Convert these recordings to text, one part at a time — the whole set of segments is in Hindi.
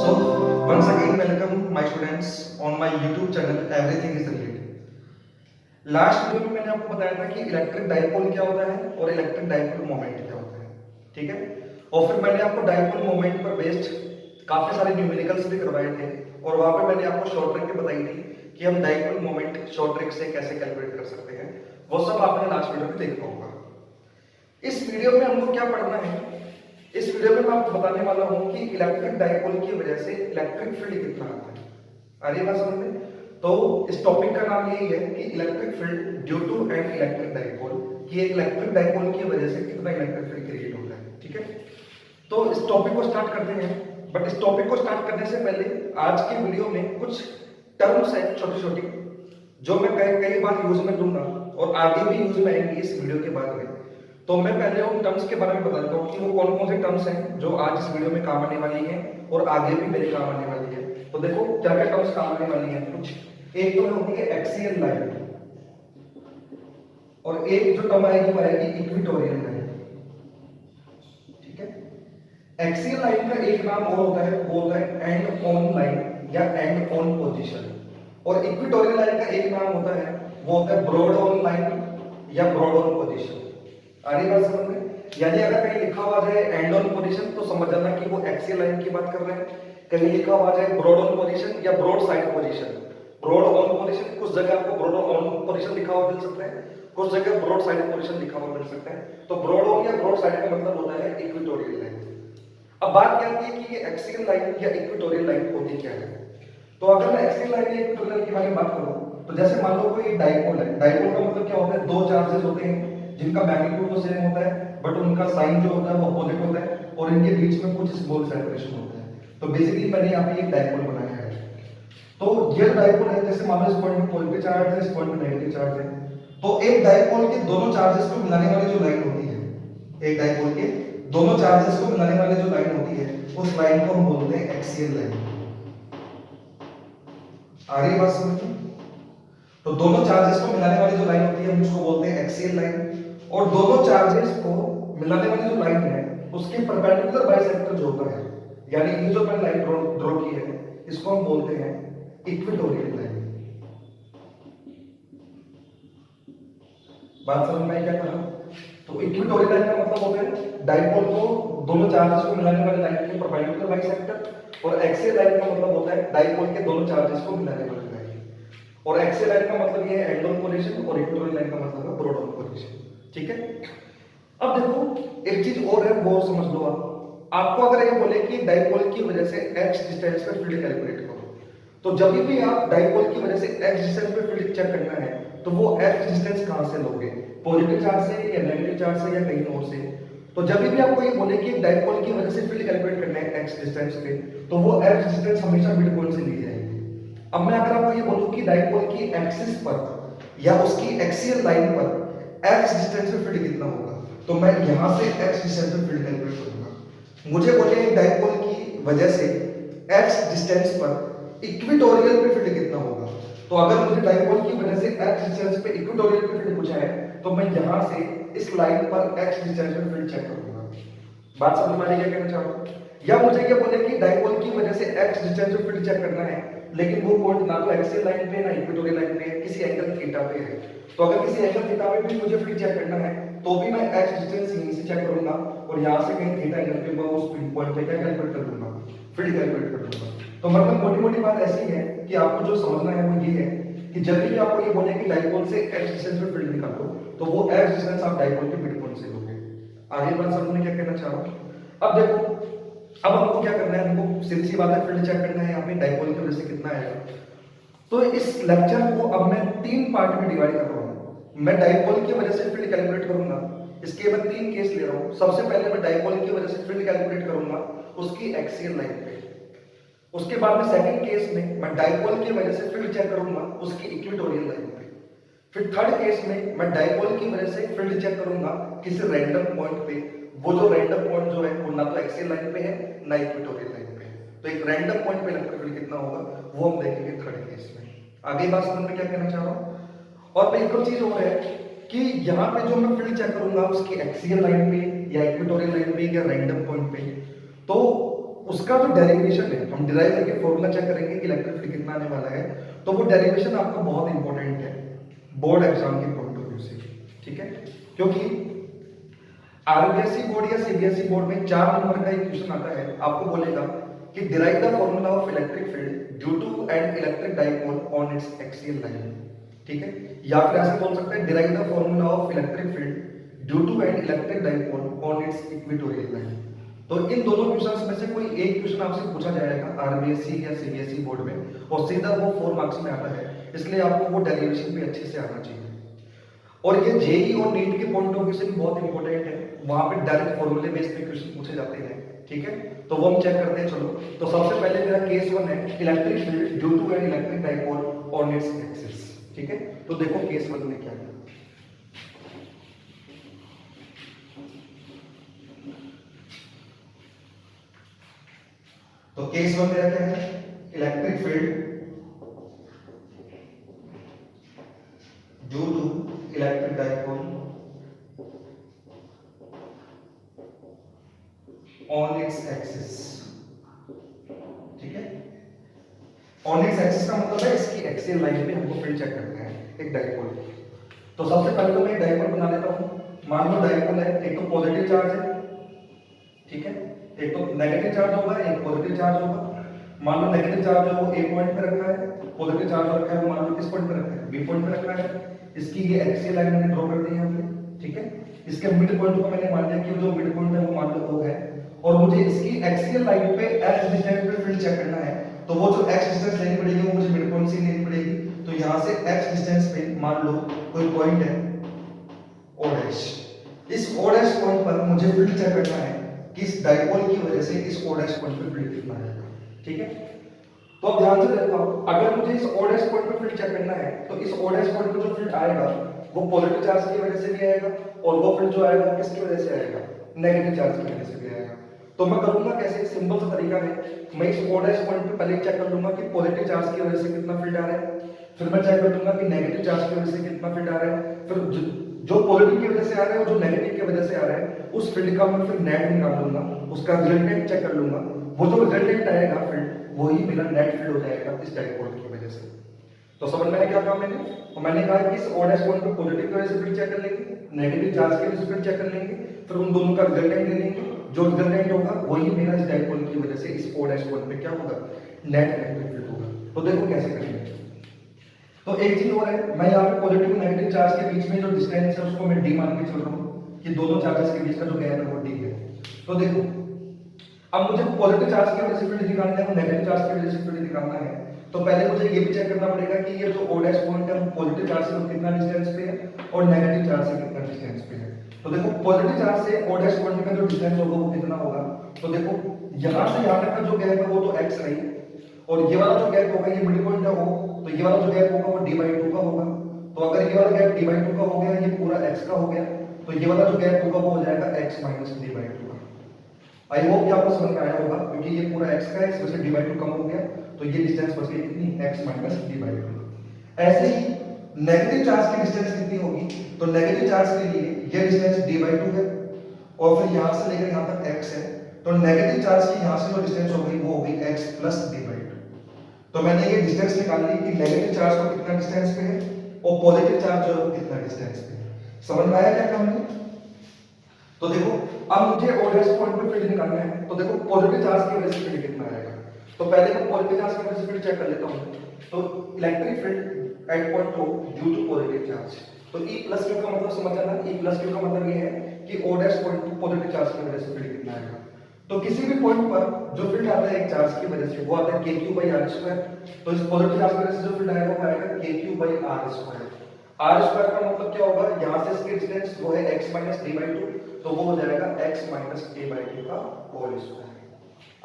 So, once again, welcome my students on my YouTube channel Everything is Related. Last video में मैंने आपको बताया था कि इलेक्ट्रिक डाइपोल क्या होता है और इलेक्ट्रिक डाइपोल मोमेंट क्या होता है, ठीक है। और फिर मैंने आपको डाइपोल मोमेंट पर बेस्ड काफी सारे न्यूमेरिकल्स भी करवाए थे और वहां पे मैंने आपको शॉर्ट ट्रिक भी बताई थी कि हम डाइपोल मोमेंट शॉर्ट ट्रिक से कैसे कैलकुलेट कर सकते हैं। वो सब आपने लास्ट वीडियो में देखा होगा। इस वीडियो में हमको क्या पढ़ना है, इस वीडियो में मैं आपको बताने वाला हूं कि इलेक्ट्रिक डाइपोल की वजह से इलेक्ट्रिक फील्ड कितना आता है। आ रही बात समझ में? तो इस टॉपिक का नाम यही है कि electric field due to an electric dipole, कि एक इलेक्ट्रिक डाइपोल की वजह से कितना इलेक्ट्रिक फील्ड क्रिएट होता है, ठीक है। तो इस टॉपिक को स्टार्ट करते हैं, बट इस टॉपिक को स्टार्ट करने से पहले आज के वीडियो में कुछ टर्म्स हैं छोटी छोटी जो मैं कई बार यूज में लूंगा और आगे भी यूज में आएंगी इस वीडियो के बाद में। तो मैं पहले उन टर्म्स के बारे में बता देता हूँ कि वो कौन कौन से टर्म्स हैं जो आज इस वीडियो में काम आने वाली हैं और आगे भी मेरे काम आने वाली है। तो देखो क्या क्या टर्म्स काम आने वाली हैं कुछ। एक तो होती है एक्सियल लाइन और एक जो टर्म आएगी वो आएगी इक्वेटोरियल लाइन, ठीक है। एक्सियल लाइन का एक नाम और होता है, वो होता है एंड ऑन लाइन या एंड ऑन पोजीशन। और इक्वेटोरियल लाइन का एक नाम होता है, वो होता है ब्रॉड ऑन लाइन या ब्रॉड ऑन पोजीशन। आ रही बात समझ में? यानी अगर कहीं लिखा हुआ जाए एंड ऑन पोजीशन तो समझ जाना कि वो एक्सियल लाइन की बात कर रहे हैं। कहीं लिखा हुआ जाए ब्रॉड ऑन पोजीशन या broad side position, broad on position, कुछ जगह आपको ब्रॉड ऑन पोजीशन लिखा हुआ मिल सकता है, कुछ जगह ब्रॉड साइड पोजीशन लिखा हुआ मिल सकता है। तो ब्रॉड ऑन या ब्रॉड साइड का मतलब होता है इक्वेटोरियल लाइन। अब बात क्या आती है कि ये एक्सियल लाइन या इक्वेटोरियल लाइन होती क्या है। तो अगर मैं एक्सियल लाइन या इक्वेटोरियल लाइन के बारे में बात करूं तो जैसे मान लो कोई डाइपोल है, डाइपोल का मतलब क्या होता है, दो चार्जेस होते हैं जिनका मैग्नीट्यूड तो सेम होता है बट उनका साइन जो होता है वो अपोजिट होता है और इनके बीच में कुछ स्मॉल सेपरेशन होता है। तो बेसिकली मैंने यहाँ पे एक डाइपोल बनाया है। तो ये डाइपोल है, जैसे मान लो इस पॉइंट में पॉजिटिव चार्ज है, इस पॉइंट में नेगेटिव चार्ज है। तो एक डाइपोल के दोनों चार्जेस को मिलाने वाली जो लाइन होती है, एक डाइपोल के दोनों चार्जेस को मिलाने वाली जो लाइन होती है उस लाइन को हम बोलते हैं एक्सियल लाइन। आ रही है बात समझ में? तो दोनों चार्जेस को मिलाने वाली जो लाइन होती है हम उसको बोलते हैं एक्सियल लाइन। और दोनों चार्जेस को मिलाने वाली जो लाइन है उसके परपेंडिकुलर बाइसेक्टर जो होता है, यानी ये जो मैंने लाइन ड्रॉ की है इसको हम बोलते हैं इक्वेटोरियल लाइन। बात समझ में आई क्या कहा? तो इक्वेटोरियल लाइन का मतलब होता है डाइपोल को दोनों चार्जेस को मिलाने वाली लाइन के परपेंडिकुलर बाइसेक्टर, और एक्सियल लाइन का मतलब होता है डाइपोल के दोनों चार्जेस को मिलाने वाली लाइन। और एक्सियल लाइन का मतलब ये है एंड ऑन पोजीशन और इक्वेटोरियल लाइन का मतलब है ब्रॉड ऑन पोजीशन, ठीक है। अब देखो एक चीज और है वो समझ लो आप। आपको अगर ये बोले कि डाइपोल की वजह से x डिस्टेंस पे फील्ड कैलकुलेट करो, तो जब भी आप डाइपोल की वजह से x डिस्टेंस पे फील्ड चेक करना है तो वो x डिस्टेंस कहां से लोगे, पॉजिटिव चार्ज से या नेगेटिव चार्ज से या कहीं और से। तो जब भी आपको ये बोले कि डाइपोल की वजह से फील्ड कैलकुलेट करना है x डिस्टेंस पे तो वो x डिस्टेंस हमेशा मिड पॉइंट से ली जाएगी। अब मैं अगर आपको ये बोलूं कि डाइपोल की एक्सिस पर या उसकी एक्सियल लाइन पर x डिस्टेंस पे फील्ड कितना होगा, तो मैं यहां से x डिस्टेंस पे फील्ड कैलकुलेट करूंगा। मुझे बोले एक डाइपोल की वजह से x डिस्टेंस पर इक्वेटोरियल पे फील्ड कितना होगा, तो अगर मुझे डाइपोल की वजह से x डिस्टेंस पे इक्वेटोरियल पे फील्ड पूछा है तो मैं यहां से इस लाइन पर x डिस्टेंस पे फील्ड चेक करूंगा। बात समझ में आ रही है क्या कहना चाह रहा हूं? या मुझे ये बोले कि डाइपोल की वजह से x डिस्टेंस पे फील्ड चेक करना है लेकिन वो पॉइंट ना तो एक्सियल लाइन पे ना इक्वेटोरियल लाइन पे, किसी एंगल थीटा पे है। तो अगर किसी एंगल थीटा पे भी मुझे फील्ड चेक करना है तो भी मैं x डिस्टेंस यहीं से चेक करूंगा और यहां से कहीं थीटा एंगल पे मैं उस पॉइंट पे क्या कैलकुलेट कर लूंगा, फील्ड कैलकुलेट कर लूंगा। तो मतलब मोटी मोटी बात ऐसी है कि आपको जो समझना है वो ये है कि जब भी आपको ये बोले कि डाइपोल से x डिस्टेंस पे फील्ड निकालो तो वो x डिस्टेंस आप डाइपोल के मिड पॉइंट से लोगे। आगे बात समझ में क्या कहना चाह रहा हूं? अब देखो अब हमको क्या करना है, हमको सीधी सी बात है फील्ड चेक करना है यहाँ पे डाइपोल की वजह से कितना आएगा। तो इस लेक्चर को अब मैं तीन पार्ट में डिवाइड कर रहा हूँ। मैं डाइपोल की वजह से फील्ड कैलकुलेट करूंगा, इसके मैं तीन केस ले रहा हूँ। सबसे पहले मैं डाइपोल की वजह से फील्ड कैलकुलेट करूंगा उसकी एक्सियल लाइन पे। उसके बाद में सेकंड केस में मैं डाइपोल की वजह से फील्ड चेक करूंगा उसकी इक्वेटोरियल लाइन पे। फिर थर्ड केस में मैं डाइपोल की वजह से फील्ड चेक करूंगा किसी रैंडम पॉइंट पे। वो जो रैंडम पॉइंट जो है वो ना तो एक्सियल लाइन पे है ना इक्वेटोरियल लाइन पे है। तो एक रैंडम पॉइंट पे इलेक्ट्रिक फील्ड कितना होगा वो हम देखेंगे थर्ड केस में। आगे बात समझ में क्या कहना चाह रहा हूं? और एक और चीज और है कि यहाँ पे जो मैं फील्ड चेक करूंगा उसकी एक्सियल लाइन पे या इक्वेटोरियल लाइन पे या रैंडम पॉइंट पे, तो उसका जो डेरिवेशन है, हम डिराइव करके फॉर्मूला चेक करेंगे कि इलेक्ट्रिक फील्ड कितना आने वाला है, तो वो डेरिवेशन आपका बहुत इंपॉर्टेंट है बोर्ड एग्जाम के पॉइंट ऑफ व्यू से, ठीक है। क्योंकि आरबीएसई बोर्ड या सीबीएसई बोर्ड में 4 नंबर का एक क्वेश्चन आता है, आपको बोलेगा कि derive the formula of electric field due to an electric dipole on its axial line, ठीक है। या फिर ऐसे बोल सकते हैं derive the formula of electric field due to an electric dipole on its equatorial line. तो इन दोनों क्वेश्चंस में से कोई एक क्वेश्चन आपसे पूछा जाएगा आरबीएसई या सीबीएसई बोर्ड में, और सीधा वो 4 मार्क्स में आता है, इसलिए आपको वो डेरिवेशन भी अच्छे से आना चाहिए। और ये जेई और नीट के पॉइंट ऑफ व्यू से भी बहुत इंपॉर्टेंट है, वहां पे डायरेक्ट फॉर्मूले बेस पे क्वेश्चन पूछे जाते हैं, ठीक है। तो वो हम चेक करते हैं, चलो। तो सबसे पहले मेरा केस 1 है electric field due to an electric dipole on its axis, ठीक है। तो देखो केस 1 में क्या है। तो केस 1 मेरा क्या है, electric field due to electric dipole on its axis, ठीक है। ऑन इट्स एक्सिस का मतलब है इसकी एक्सियल लाइन पे हमको फील्ड चेक करना है एक डाइपोल। तो सबसे पहले तो मैं डाइपोल बना लेता हूं। मान लो डाइपोल है, एक तो पॉजिटिव चार्ज है, ठीक है, एक तो नेगेटिव चार्ज होगा, एक पॉजिटिव चार्ज होगा। मान लो नेगेटिव चार्ज है वो ए पॉइंट पे रखा है, पॉजिटिव चार्ज रखा है वो मान लो किस पॉइंट पे रखा है, बी पॉइंट पे रखा है। इसकी ये एक्सियल लाइन मैंने ड्रॉ कर दी है हमने, ठीक है। इसके मिड पॉइंट को मैंने मान लिया कि जो मिड पॉइंट है वो मान लो O है, और मुझे इसकी एक्सियल लाइन पे x डिस्टेंस पे फील्ड चेक करना है। तो वो जो x डिस्टेंस लेनी पड़ेगी वो मुझे मिड पॉइंट से लेनी पड़ेगी। तो यहां से x डिस्टेंस पे मान लो कोई पॉइंट है O डैश, इस O डैश पॉइंट पर मुझे फील्ड चेक करना है कि इस डाइपोल की वजह से इस O डैश पॉइंट पे फील्ड कितना आएगा, ठीक है। तो अब ध्यान से देखो, अगर मुझे इस O डैश पॉइंट पे फील्ड चेक करना है तो इस O डैश पॉइंट पे जो फील्ड आएगा वो पॉजिटिव चार्ज की वजह से भी आएगा, और वो फील्ड जो आएगा किसकी वजह से आएगा, नेगेटिव चार्ज की वजह से भी आएगा। तो मैं करूंगा कैसे, एक सिंपल सा तरीका है, मैं इस O डैश पॉइंट पे पहले चेक कर लूंगा कि पॉजिटिव चार्ज की वजह से कितना फील्ड आ रहा है, फिर मैं चेक कर लूंगा कि नेगेटिव चार्ज की वजह से कितना फील्ड आ रहा है, फिर जो पॉजिटिव की वजह से आ रहा है और जो नेगेटिव की वजह से आ रहा है उस फील्ड का मैं फिर नेट निकाल लूंगा, उसका रिजल्टेंट चेक कर लूंगा। वो जो रिजल्टेंट आएगा फील्ड वही मेरा नेट फील्ड हो जाएगा इस डाइपोल की वजह से। तो समझ में आया क्या कहा मैंने? तो मैंने कहा कि इस O डैश पॉइंट पे पॉजिटिव की वजह से फील्ड चेक कर लेंगे, नेगेटिव चार्ज की वजह से फील्ड चेक कर लेंगे, फिर उन दोनों का रिजल्टेंट ले लेंगे, जो रिजल्टेंट होगा वही मेरा इस डाइपोल की वजह से इस O डैश पॉइंट पे क्या होगा, नेट इलेक्ट्रिक फील्ड होगा। तो देखो कैसे करेंगे। तो एक चीज और है, मैं यहाँ पे पॉजिटिव नेगेटिव चार्ज के बीच में जो डिस्टेंस है उसको मैं d मान के चल रहा हूँ कि दोनों चार्जेस के बीच का जो गैप है वो d है। तो देखो अब मुझे पॉजिटिव चार्ज की वजह से फील्ड निकालना है और नेगेटिव चार्ज की वजह से फील्ड निकालना है। तो पहले मुझे ये भी चेक करना पड़ेगा कि ये जो O डैश पॉइंट है वो पॉजिटिव चार्ज से कितना डिस्टेंस पे है और नेगेटिव चार्ज से कितना डिस्टेंस पे है। तो देखो पॉजिटिव चार्ज से O डैश पॉइंट का जो डिस्टेंस होगा वो कितना होगा, तो देखो यहाँ से यहाँ तक का जो गैप है वो तो x है, और ये वाला जो गैप होगा ये मिड पॉइंट है O, तो ये वाला जो गैप होगा वो d/2 का होगा। तो अगर ये वाला गैप d/2 का हो गया, ये पूरा x का हो गया, तो ये वाला जो गैप होगा वो हो जाएगा x - d/2 का। आई होप कि आपको समझ में आया होगा, क्योंकि ये पूरा x का है, इस वजह से d/2 कम हो गया, तो ये डिस्टेंस बच गई कितनी, x - d/2। ऐसे ही नेगेटिव चार्ज की डिस्टेंस कितनी होगी, तो नेगेटिव चार्ज के लिए ये डिस्टेंस d/2 है, और फिर यहां से लेकर यहां तक x है, तो नेगेटिव चार्ज की यहां से जो डिस्टेंस हो गई वो हो गई x + d/2। तो मैंने ये डिस्टेंस निकाल ली कि नेगेटिव चार्ज को कितना डिस्टेंस पे है और पॉजिटिव चार्ज जो है कितना डिस्टेंस पे है। समझ में आया क्या काम है? तो देखो अब मुझे O डैश पॉइंट पे फील्ड निकालना है, तो देखो पॉजिटिव चार्ज की वजह से फील्ड कितना आएगा। तो पहले मैं पॉजिटिव चार्ज की वजह से फील्ड चेक कर लेता हूं। तो electric field at point O due to positive charge, तो E+Q का मतलब समझ आना, E+Q का मतलब ये है कि O डैश पॉइंट पे पॉजिटिव चार्ज की वजह से फील्ड कितना आएगा। तो किसी भी पॉइंट पर जो फील्ड आता है एक चार्ज की वजह से वो आता है kq/r²। तो इस पॉजिटिव चार्ज की वजह से जो फील्ड आएगा वो आएगा kq/r²। r² का मतलब क्या होगा, यहां से इसकी डिस्टेंस वो है x - d/2, तो वो हो जाएगा x - d/2 का होल स्क्वायर।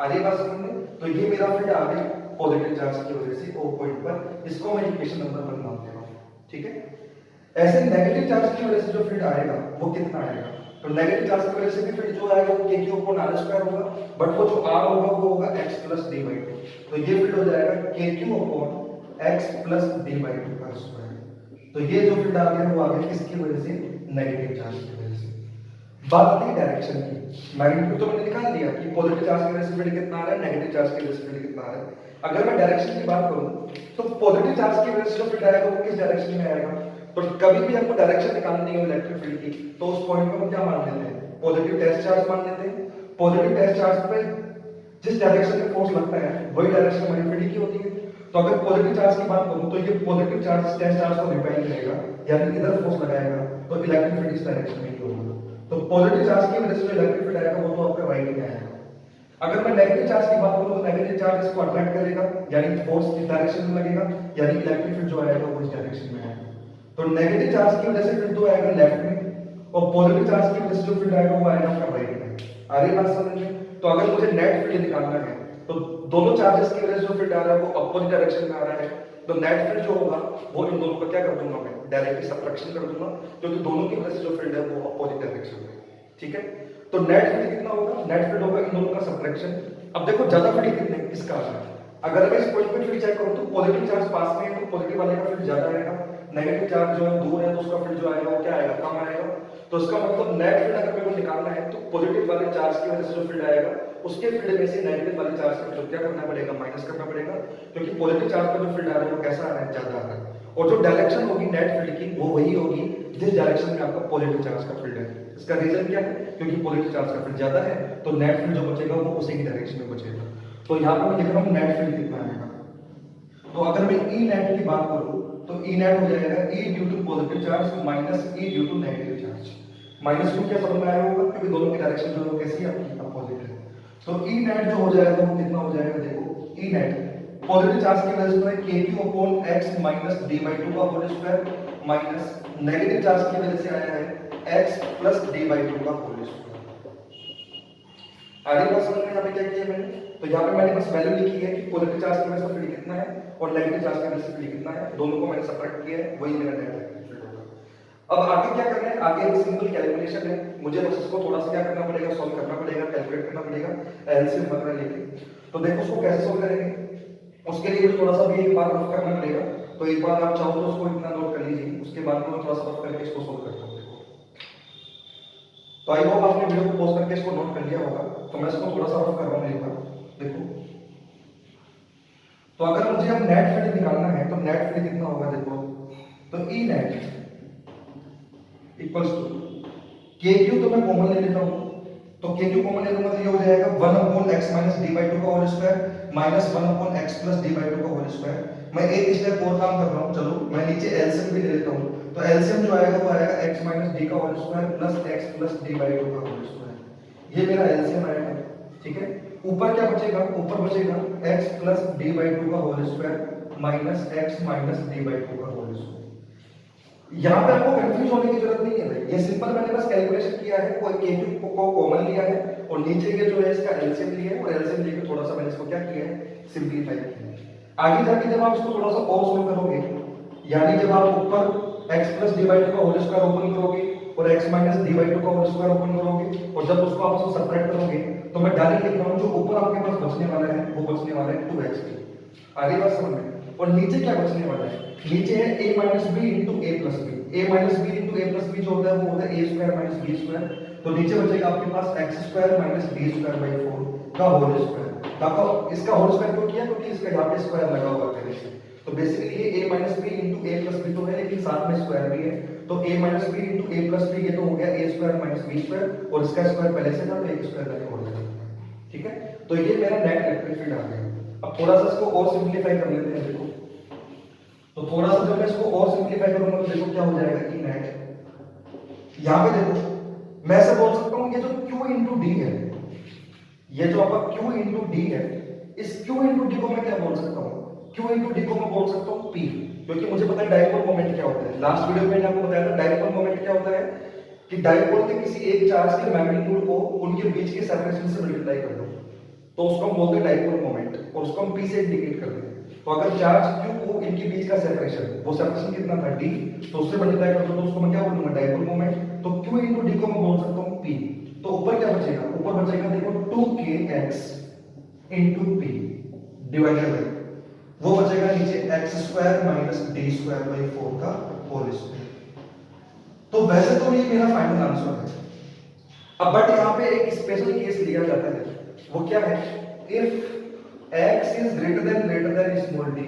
आगे बात समझ में? तो ये मेरा फील्ड आ गया पॉजिटिव चार्ज की वजह से O पॉइंट पर, इसको मैं इक्वेशन नंबर 1 मान ले रहा हूं, ठीक है। ऐसे नेगेटिव चार्ज की वजह से जो फील्ड आएगा वो कितना आएगा, तो नेगेटिव चार्ज की वजह से भी फील्ड जो आएगा वो kq/r² होगा, बट वो जो r होगा वो होगा x + d/2। तो ये फील्ड हो जाएगा kq/x + d/2 का स्क्वायर। तो ये जो फील्ड आ गया वो आ गया किसकी वजह से, नेगेटिव चार्ज की वजह से। बात आती है डायरेक्शन की। मैग्नीट्यूड तो मैंने निकाल दिया कि पॉजिटिव चार्ज की वजह से फील्ड कितना आ रहा है, नेगेटिव चार्ज की वजह से फील्ड कितना आ रहा है। अगर मैं डायरेक्शन की बात करूं तो पॉजिटिव चार्ज की वजह से जो फील्ड आएगा वो किस डायरेक्शन में आएगा। तो कभी भी हमको डायरेक्शन निकालनी हो इलेक्ट्रिक फील्ड की तो उस पॉइंट पे हम क्या मान लेते हैं, पॉजिटिव टेस्ट चार्ज मान लेते हैं। पॉजिटिव टेस्ट चार्ज पे जिस डायरेक्शन में फोर्स लगता है वही डायरेक्शन हमारी फील्ड की होती है। तो अगर पॉजिटिव चार्ज की बात करूं तो ये पॉजिटिव चार्ज टेस्ट चार्ज को रिपेल करेगा, यानी इधर फोर्स लगाएगा तो इलेक्ट्रिक फील्ड इस डायरेक्शन में ही होगा। तो पॉजिटिव चार्ज की वजह से जो इलेक्ट्रिक फील्ड आएगा वो तो आपका राइट में आएगा। अगर मैं नेगेटिव चार्ज की बात करूं तो नेगेटिव चार्ज इसको अट्रैक्ट करेगा, यानी फोर्स इस डायरेक्शन में लगेगा, यानी इलेक्ट्रिक फील्ड जो आएगा वो इस डायरेक्शन में आएगा। तो नेगेटिव चार्ज की वजह से फील्ड तो आएगा लेफ्ट में, और पॉजिटिव चार्ज की वजह से जो फील्ड आएगा वो आएगा आपका राइट में। आ रही बात समझ में? तो अगर मुझे नेट फील्ड निकालना है तो दोनों चार्जेस की वजह से जो फील्ड आ रहा है वो अपोजिट डायरेक्शन में आ रहा है, तो नेट फील्ड जो होगा वो इन दोनों का क्या कर दूंगा, मैं डायरेक्टली सबट्रैक्शन कर दूंगा, क्योंकि दोनों की वजह से जो फील्ड है वो अपोजिट डायरेक्शन में। ठीक है, तो नेट फील्ड कितना होगा, नेट फील्ड होगा इन दोनों का सबट्रैक्शन। अब देखो ज्यादा फील्ड कितने किसका आ रहा है, अगर मैं इस पॉइंट पे फील्ड चेक करूं तो पॉजिटिव चार्ज पास में है तो पॉजिटिव वाले का फील्ड ज्यादा आएगा, नेगेटिव चार्ज जो है दूर है तो उसका फील्ड जो आएगा वो क्या आएगा, कम आएगा। तो इसका मतलब नेट फील्ड अगर मेरे को निकालना है तो पॉजिटिव वाले चार्ज की वजह से जो फील्ड आएगा उसके फील्ड में से नेगेटिव वाले चार्ज का फील्ड क्या करना पड़ेगा, माइनस करना पड़ेगा, क्योंकि पॉजिटिव चार्ज का जो फील्ड आ रहा है वो कैसा आ रहा है, ज्यादा आ रहा है। और जो डायरेक्शन होगी नेट फील्ड की वो वही होगी जिस डायरेक्शन में आपका पॉजिटिव चार्ज का फील्ड है। इसका रीजन क्या है, क्योंकि पॉजिटिव चार्ज का फील्ड ज्यादा है तो नेट फील्ड जो बचेगा वो उसी की डायरेक्शन में बचेगा। तो यहाँ पर मैं लिख रहा हूँ नेट फील्ड कितना आएगा। तो अगर मैं ई नेट की बात करूं तो ई नेट हो जाएगा E due to positive charge minus E due to negative charge. Minus two क्या समझ में आया होगा, क्योंकि दोनों की डायरेक्शन जो है कैसी है आपकी, अपोजिट है। तो ई नेट जो हो जाएगा वो कितना हो जाएगा, देखो ई नेट पॉजिटिव चार्ज की वजह से K Q upon X minus D by two का whole square minus negative charge की वजह से आया है X plus D by two का होल स्क्वायर। आगे बात समझ में यहाँ पे क्या किया मैंने, तो यहाँ पे मैंने बस वैल्यू लिखी है कि पॉजिटिव चार्ज की वजह से फील्ड कितना है और नेगेटिव चार्ज की वजह से फील्ड कितना है, दोनों को मैंने सबट्रैक्ट किया है, वही मेरा नेट फील्ड होगा। अब आगे क्या करना है, आगे एक सिंपल कैलकुलेशन है, मुझे बस इसको थोड़ा सा क्या करना पड़ेगा, सॉल्व करना पड़ेगा, कैलकुलेट करना पड़ेगा एलसीएम वगैरह लेके। तो देखो उसको कैसे सॉल्व करेंगे, उसके लिए थोड़ा सा भी एक बार रफ करना पड़ेगा। तो एक बार आप चाहो तो उसको इतना नोट कर लीजिए, उसके बाद में थोड़ा सा रफ करके इसको सॉल्व करता हूँ। तो आई होप आपने वीडियो को पॉज करके इसको नोट कर लिया होगा। तो मैं इसको थोड़ा सा रफ कर रहा हूँ एक बार, देखो। तो अगर मुझे अब नेट फील्ड निकालना है तो नेट फील्ड कितना होगा, देखो। तो ई नेट इक्वल्स टू के क्यू, तो मैं कॉमन ले लेता हूँ, तो के क्यू कॉमन ले लूंगा तो ये हो जाएगा 1 upon x minus D by two का whole square minus 1 upon x plus D by two का होल स्क्वायर। मैं एक स्टेप और काम कर रहा हूँ, चलो मैं नीचे एलसीएम भी ले लेता हूँ। तो एलसीएम जो आएगा वो आएगा x माइनस डी का whole square plus x plus D by two का होल स्क्वायर। ये मेरा एलसीएम आएगा, ठीक है। ऊपर क्या बचेगा, ऊपर बचेगा x plus D by two का whole square minus x minus D by two का होल स्क्वायर। यहाँ पे आपको कंफ्यूज होने की जरूरत नहीं है भाई, ये सिंपल मैंने बस कैलकुलेशन किया है, कोई के को कॉमन लिया है और नीचे ये जो है इसका एलसीएम लिया है और एलसीएम लेके थोड़ा सा मैंने इसको क्या किया है, सिंपलीफाई किया है। आगे जाके जब आप इसको थोड़ा सा और सॉल्व करोगे, यानी जब आप ऊपर x plus D by two का होल स्क्वायर ओपन करोगे और x minus D by two का होल स्क्वायर ओपन करोगे और जब उसको आपस में सबट्रैक्ट करोगे तो मैं डायरेक्ट लिख रहा हूँ जो ऊपर आपके पास बचने वाला है वो बचने वाला है 2x। आगे बात समझ में। और नीचे क्या बचने वाला है, नीचे है a minus B into A plus B. A minus B into A plus B जो होता है वो होता है A square minus B square. तो नीचे बचेगा आपके पास X square minus B square by 4 का होल स्क्वायर। देखो इसका होल स्क्वायर क्यों किया, क्योंकि इसका यहाँ पे स्क्वायर लगा हुआ है पहले से। तो बेसिकली ये a minus B into A plus B तो है, लेकिन साथ में स्क्वायर भी है। तो a minus B into A plus B ये तो हो गया a square minus B square और इसका स्क्वायर पहले से था तो एक स्क्वायर लगा हो जाएगा, ठीक है। तो ये मेरा नेट इलेक्ट्रिक फील्ड आ गया। अब थोड़ा सा इसको और सिंपलीफाई कर लेते हैं, देखो। तो थोड़ा सा जब मैं इसको और सिंपलीफाई करूंगा तो देखो क्या हो जाएगा ई नेट। यहां पे देखो मैं ऐसे बोल सकता हूं ये जो Q इंटू डी है, ये जो आपका Q इंटू डी है, इस Q इंटू डी को मैं क्या बोल सकता हूं, Q इंटू डी को मैं बोल सकता हूं P, क्योंकि मुझे पता है डाइपोल मोमेंट क्या होता है। लास्ट वीडियो में मैंने आपको बताया था डाइपोल मोमेंट क्या होता है कि डाइपोल के किसी एक चार्ज के मैग्नीट्यूड को उनके बीच के सेपरेशन से मल्टीप्लाई कर दो तो उसको हम बोलते हैं डाइपोल मोमेंट और उसको हम P से इंडिकेट करते हैं। तो अगर चार्ज Q को इनके बीच का सेपरेशन, वो सेपरेशन कितना था D, तो उससे मल्टीप्लाई कर दो तो उसको मैं क्या बोलूंगा, डाइपोल मोमेंट। तो Q इनटू D को मैं बोल सकता हूं P। तो ऊपर क्या बचेगा, ऊपर बचेगा देखो 2kx into P divided by वो बचेगा नीचे x square minus d square by 4 का होल स्क्वायर। तो वैसे तो ये मेरा फाइनल आंसर है, अब बट यहाँ पे एक स्पेशल केस लिया जाता है, वो क्या है, if x is greater than small d,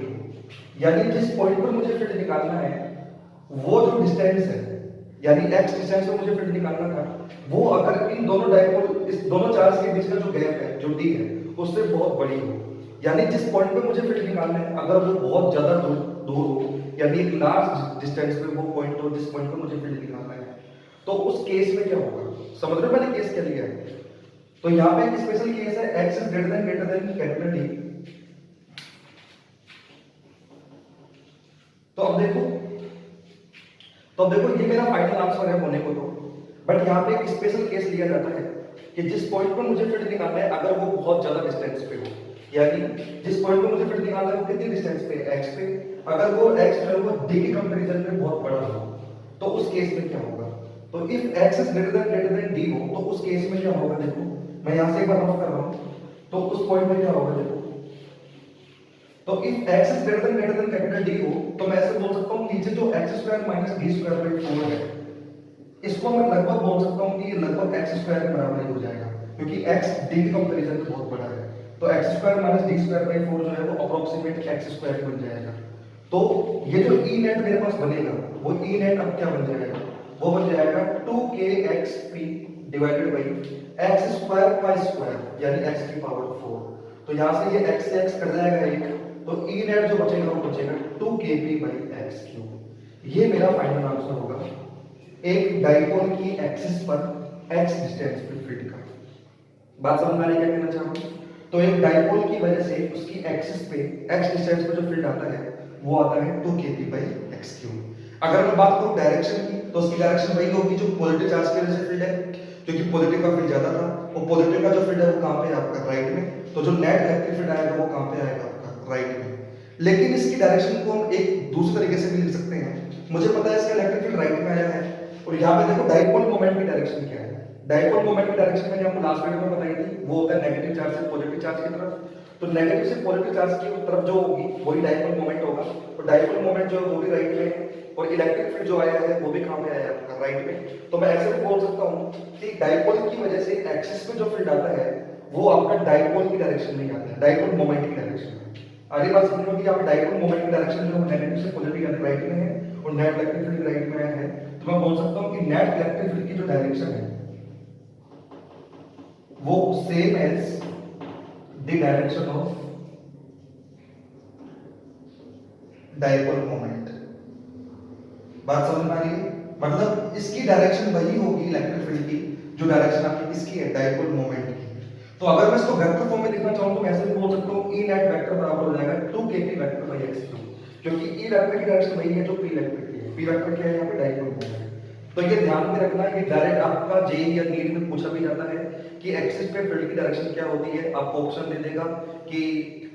यानी जिस पॉइंट पर मुझे फील्ड निकालना है वो जो डिस्टेंस है, यानी x डिस्टेंस पर मुझे फील्ड निकालना था, वो अगर इन दोनों डायपोल, इस दोनों चार्ज के बीच का जो गैप है, जो d है, उससे बहुत बड़ी हो, यानी जिस पॉइंट पे मुझे फील्ड निकालना है अगर वो बहुत ज्यादा दूर हो, यानी एक लार्ज डिस्टेंस पे वो पॉइंट हो जिस पॉइंट पे मुझे फील्ड निकालना है, तो उस केस में क्या होगा, समझ रहे हो मैंने केस क्या लिया है। तो यहाँ पे एक स्पेशल केस है, x is greater than capital D। तो अब देखो, ये मेरा फाइनल आंसर है होने को, तो बट यहाँ पे एक स्पेशल केस लिया जाता है कि जिस पॉइंट पर मुझे फील्ड निकालना है अगर वो बहुत ज्यादा डिस्टेंस पे हो, यानी जिस पॉइंट पर मुझे फील्ड निकालना है वो कितनी डिस्टेंस पे, x पे, अगर वो x जो है वो d के कंपैरिजन में बहुत बड़ा हो, तो उस केस में क्या होगा, तो if x is greater than d हो, तो उस केस में क्या होगा, देखो मैं यहां से एक बार रफ कर रहा हूं, तो उस पॉइंट में क्या होगा, देखो, तो if x is greater than capital D हो, तो मैं ऐसे बोल सकता हूं नीचे जो x square minus d square by 4 है, इसको मैं लगभग बोल सकता हूं कि ये लगभग x स्क्वायर के बराबर ही हो जाएगा, क्योंकि x d के कंपैरिजन में बहुत बड़ा है, तो x square minus d square by 4 जो है वो अप्रोक्सीमेट x स्क्वायर बन जाएगा। तो ये जो e नेट मेरे पास बनेगा, वो e नेट अब क्या बन जाएगा, वो बन जाएगा 2kxp divided by x square का स्क्वायर, यानी x की पावर 4, तो यहां से ये x से x कट जाएगा एक, तो e नेट जो बचेगा वो बचेगा 2kp बाई x क्यूब। ये मेरा फाइनल आंसर होगा एक डाइपोल की एक्सिस पर x डिस्टेंस पे फील्ड का। बात समझ में आ रही है क्या कहना चाह रहा हूं, तो एक डाइपोल की वजह से उसकी एक्सिस पे x डिस्टेंस पे जो फील्ड आता है वो आता है 2kp बाई x क्यूब। अगर मैं बात करूं डायरेक्शन की, तो उसकी डायरेक्शन वही होगी जो पॉजिटिव चार्ज की वजह से फील्ड है, क्योंकि पॉजिटिव का फील्ड ज्यादा था, वो पॉजिटिव का जो फील्ड है वो कहां पे है आपका राइट में, तो जो नेट इलेक्ट्रिक फील्ड आएगा वो कहां पे आएगा आपका राइट में। लेकिन इसकी डायरेक्शन को हम एक दूसरे तरीके से भी लिख सकते हैं, मुझे पता है इसका इलेक्ट्रिक फील्ड राइट में आया है, और यहाँ पे देखो डाइपोल मोमेंट की डायरेक्शन क्या है, डाइपोल मोमेंट की डायरेक्शन मैंने आपको लास्ट वीडियो में बताई थी, वो होता है नेगेटिव चार्ज से पॉजिटिव चार्ज की तरफ, तो नेगेटिव से पॉजिटिव चार्ज की तरफ जो होगी वही डाइपोल मोमेंट होगा, तो डाइपोल मोमेंट जो है वो भी राइट में है, और इलेक्ट्रिक फील्ड जो आया है वो भी कहां पे आया है आपका राइट में। तो मैं ऐसे भी बोल सकता हूं कि डाइपोल की वजह से एक्सिस पे जो फील्ड आता है वो आपका डाइपोल की डायरेक्शन में आता है, डाइपोल मोमेंट की डायरेक्शन में। आगे बात समझो कि आप डाइपोल मोमेंट की डायरेक्शन जो नेगेटिव से पॉजिटिव यानी राइट में है, और नेट इलेक्ट्रिक फील्ड राइट में है, तो मैं बोल सकता हूं कि नेट इलेक्ट्रिक फील्ड की जो डायरेक्शन है वो same as the direction of dipole moment. बात समझ में आ रही है, मतलब इसकी डायरेक्शन वही होगी इलेक्ट्रिक फील्ड की जो डायरेक्शन आपकी इसकी है डाइपोल मोमेंट की। तो अगर मैं इसको वेक्टर फॉर्म में लिखना चाहूं तो मैं ऐसे भी बोल सकता हूं E नेट वेक्टर बराबर हो जाएगा 2kp vector by x cube, क्योंकि E वेक्टर की डायरेक्शन वही है जो P वेक्टर की है। P वेक्टर क्या है यहाँ पे डाइपोल मोमेंट। तो ये ध्यान में रखना, ये डायरेक्ट आपका जेईई या नीट में पूछा भी जाता है कि एक्सिस पे फील्ड की डायरेक्शन क्या होती है, आपको ऑप्शन दे देगा कि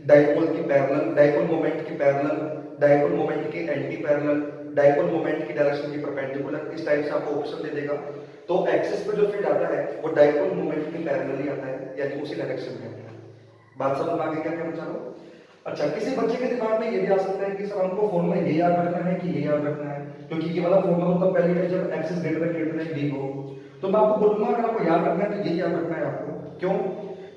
डाइपोल की पैरेलल, डाइपोल मोमेंट की पैरेलल, डाइपोल मोमेंट के एंटी पैरेलल, डाइपोल मोमेंट की डायरेक्शन की परपेंडिकुलर, इस टाइप से आपको ऑप्शन दे देगा। तो एक्सिस पे जो फील्ड आता है वो डाइपोल मोमेंट के पैरेलल ही आता है, यानी उसी डायरेक्शन में आता है। बात समझ में आ गई क्या कहना चाह रहा हूं। अच्छा, किसी बच्चे के दिमाग में ये भी आ सकता है कि सर हमको फॉर्मूला ये याद रखना है कि ये याद रखना है, क्योंकि ये वाला फॉर्मूला होता है पहले में जब x is greater than d हो, तो मैं आपको बोलूंगा अगर आपको याद रखना है तो ये याद रखना है आपको। क्यों?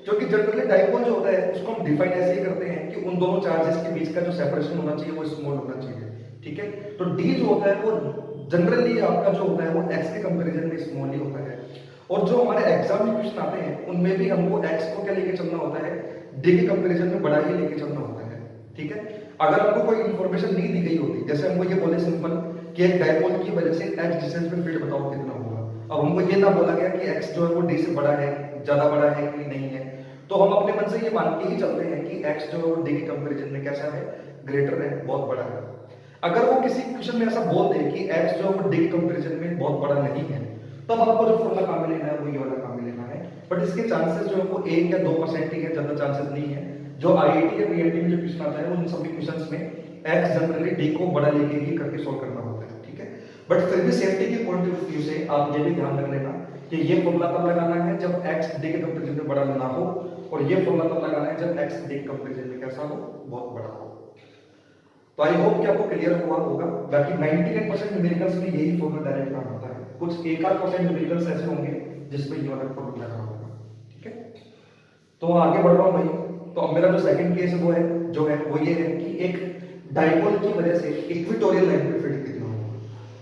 क्योंकि जनरली डाइपोल जो होता है उसको हम डिफाइन ऐसे ही करते हैं कि उन दोनों चार्जेस के बीच का जो सेपरेशन होना चाहिए वो स्मॉल होना चाहिए, ठीक है। तो d जो होता है वो जनरली आपका जो होता है वो x के कंपैरिजन में स्मॉल ही होता है, और जो हमारे एग्जाम में क्वेश्चन आते हैं उनमें भी हमको x को क्या लेके चलना होता है, d के कंपैरिजन में बड़ा ही लेके चलना होता है, ठीक है। अगर हमको कोई इंफॉर्मेशन नहीं दी गई होती, जैसे हमको ये बोले सिंपल कि एक डाइपोल की वजह से x डिस्टेंस पे फील्ड बताओ कितना होगा, अब हमको ये ना बोला गया कि x जो है वो d से बड़ा है, ज्यादा बड़ा है कि नहीं है, तो हम अपने मन से ये मान के ही चलते हैं कि x जो है वो d के कंपैरिजन में कैसा है, ग्रेटर है, बहुत बड़ा है। अगर वो किसी क्वेश्चन में ऐसा बोल दे कि x जो है वो d के कंपैरिजन में बहुत बड़ा नहीं है, तब आपको जो फॉर्मूला काम में लेना है वो ये वाला काम में लेना है, बट इसके चांसेस जो है वो 1 या 2% ही है, ज्यादा चांसेस नहीं है। जो आईआईटी या बीआईटी में जो क्वेश्चन आता है उन सभी क्वेश्चंस में x जनरली d को बड़ा लेके ही करके सॉल्व करना होता है, ठीक है। बट फिर भी सेफ्टी के पॉइंट ऑफ व्यू से आप ये भी ध्यान रख लेना कि ये फॉर्मूला तब लगाना है जब x d के कंपैरिजन में बड़ा ना हो, और ये फॉर्मूला तब लगाना है जब x d के कंपैरिजन में कैसा हो, बहुत बड़ा हो। तो आई होप कि आपको क्लियर हुआ होगा। बाकी 99% न्यूमेरिकल्स में यही फॉर्मूला डायरेक्ट काम होता है, कुछ एक आध परसेंट न्यूमेरिकल्स ऐसे होंगे जिसमें ये वाला प्रॉब्लम लगा होगा। ठीक है, तो आगे बढ़ रहा हूँ भाई। तो अब मेरा जो सेकंड केस वो है वो ये है कि एक डाइपोल की वजह से इक्वेटोरियल लाइन पे फील्ड कितना होगा।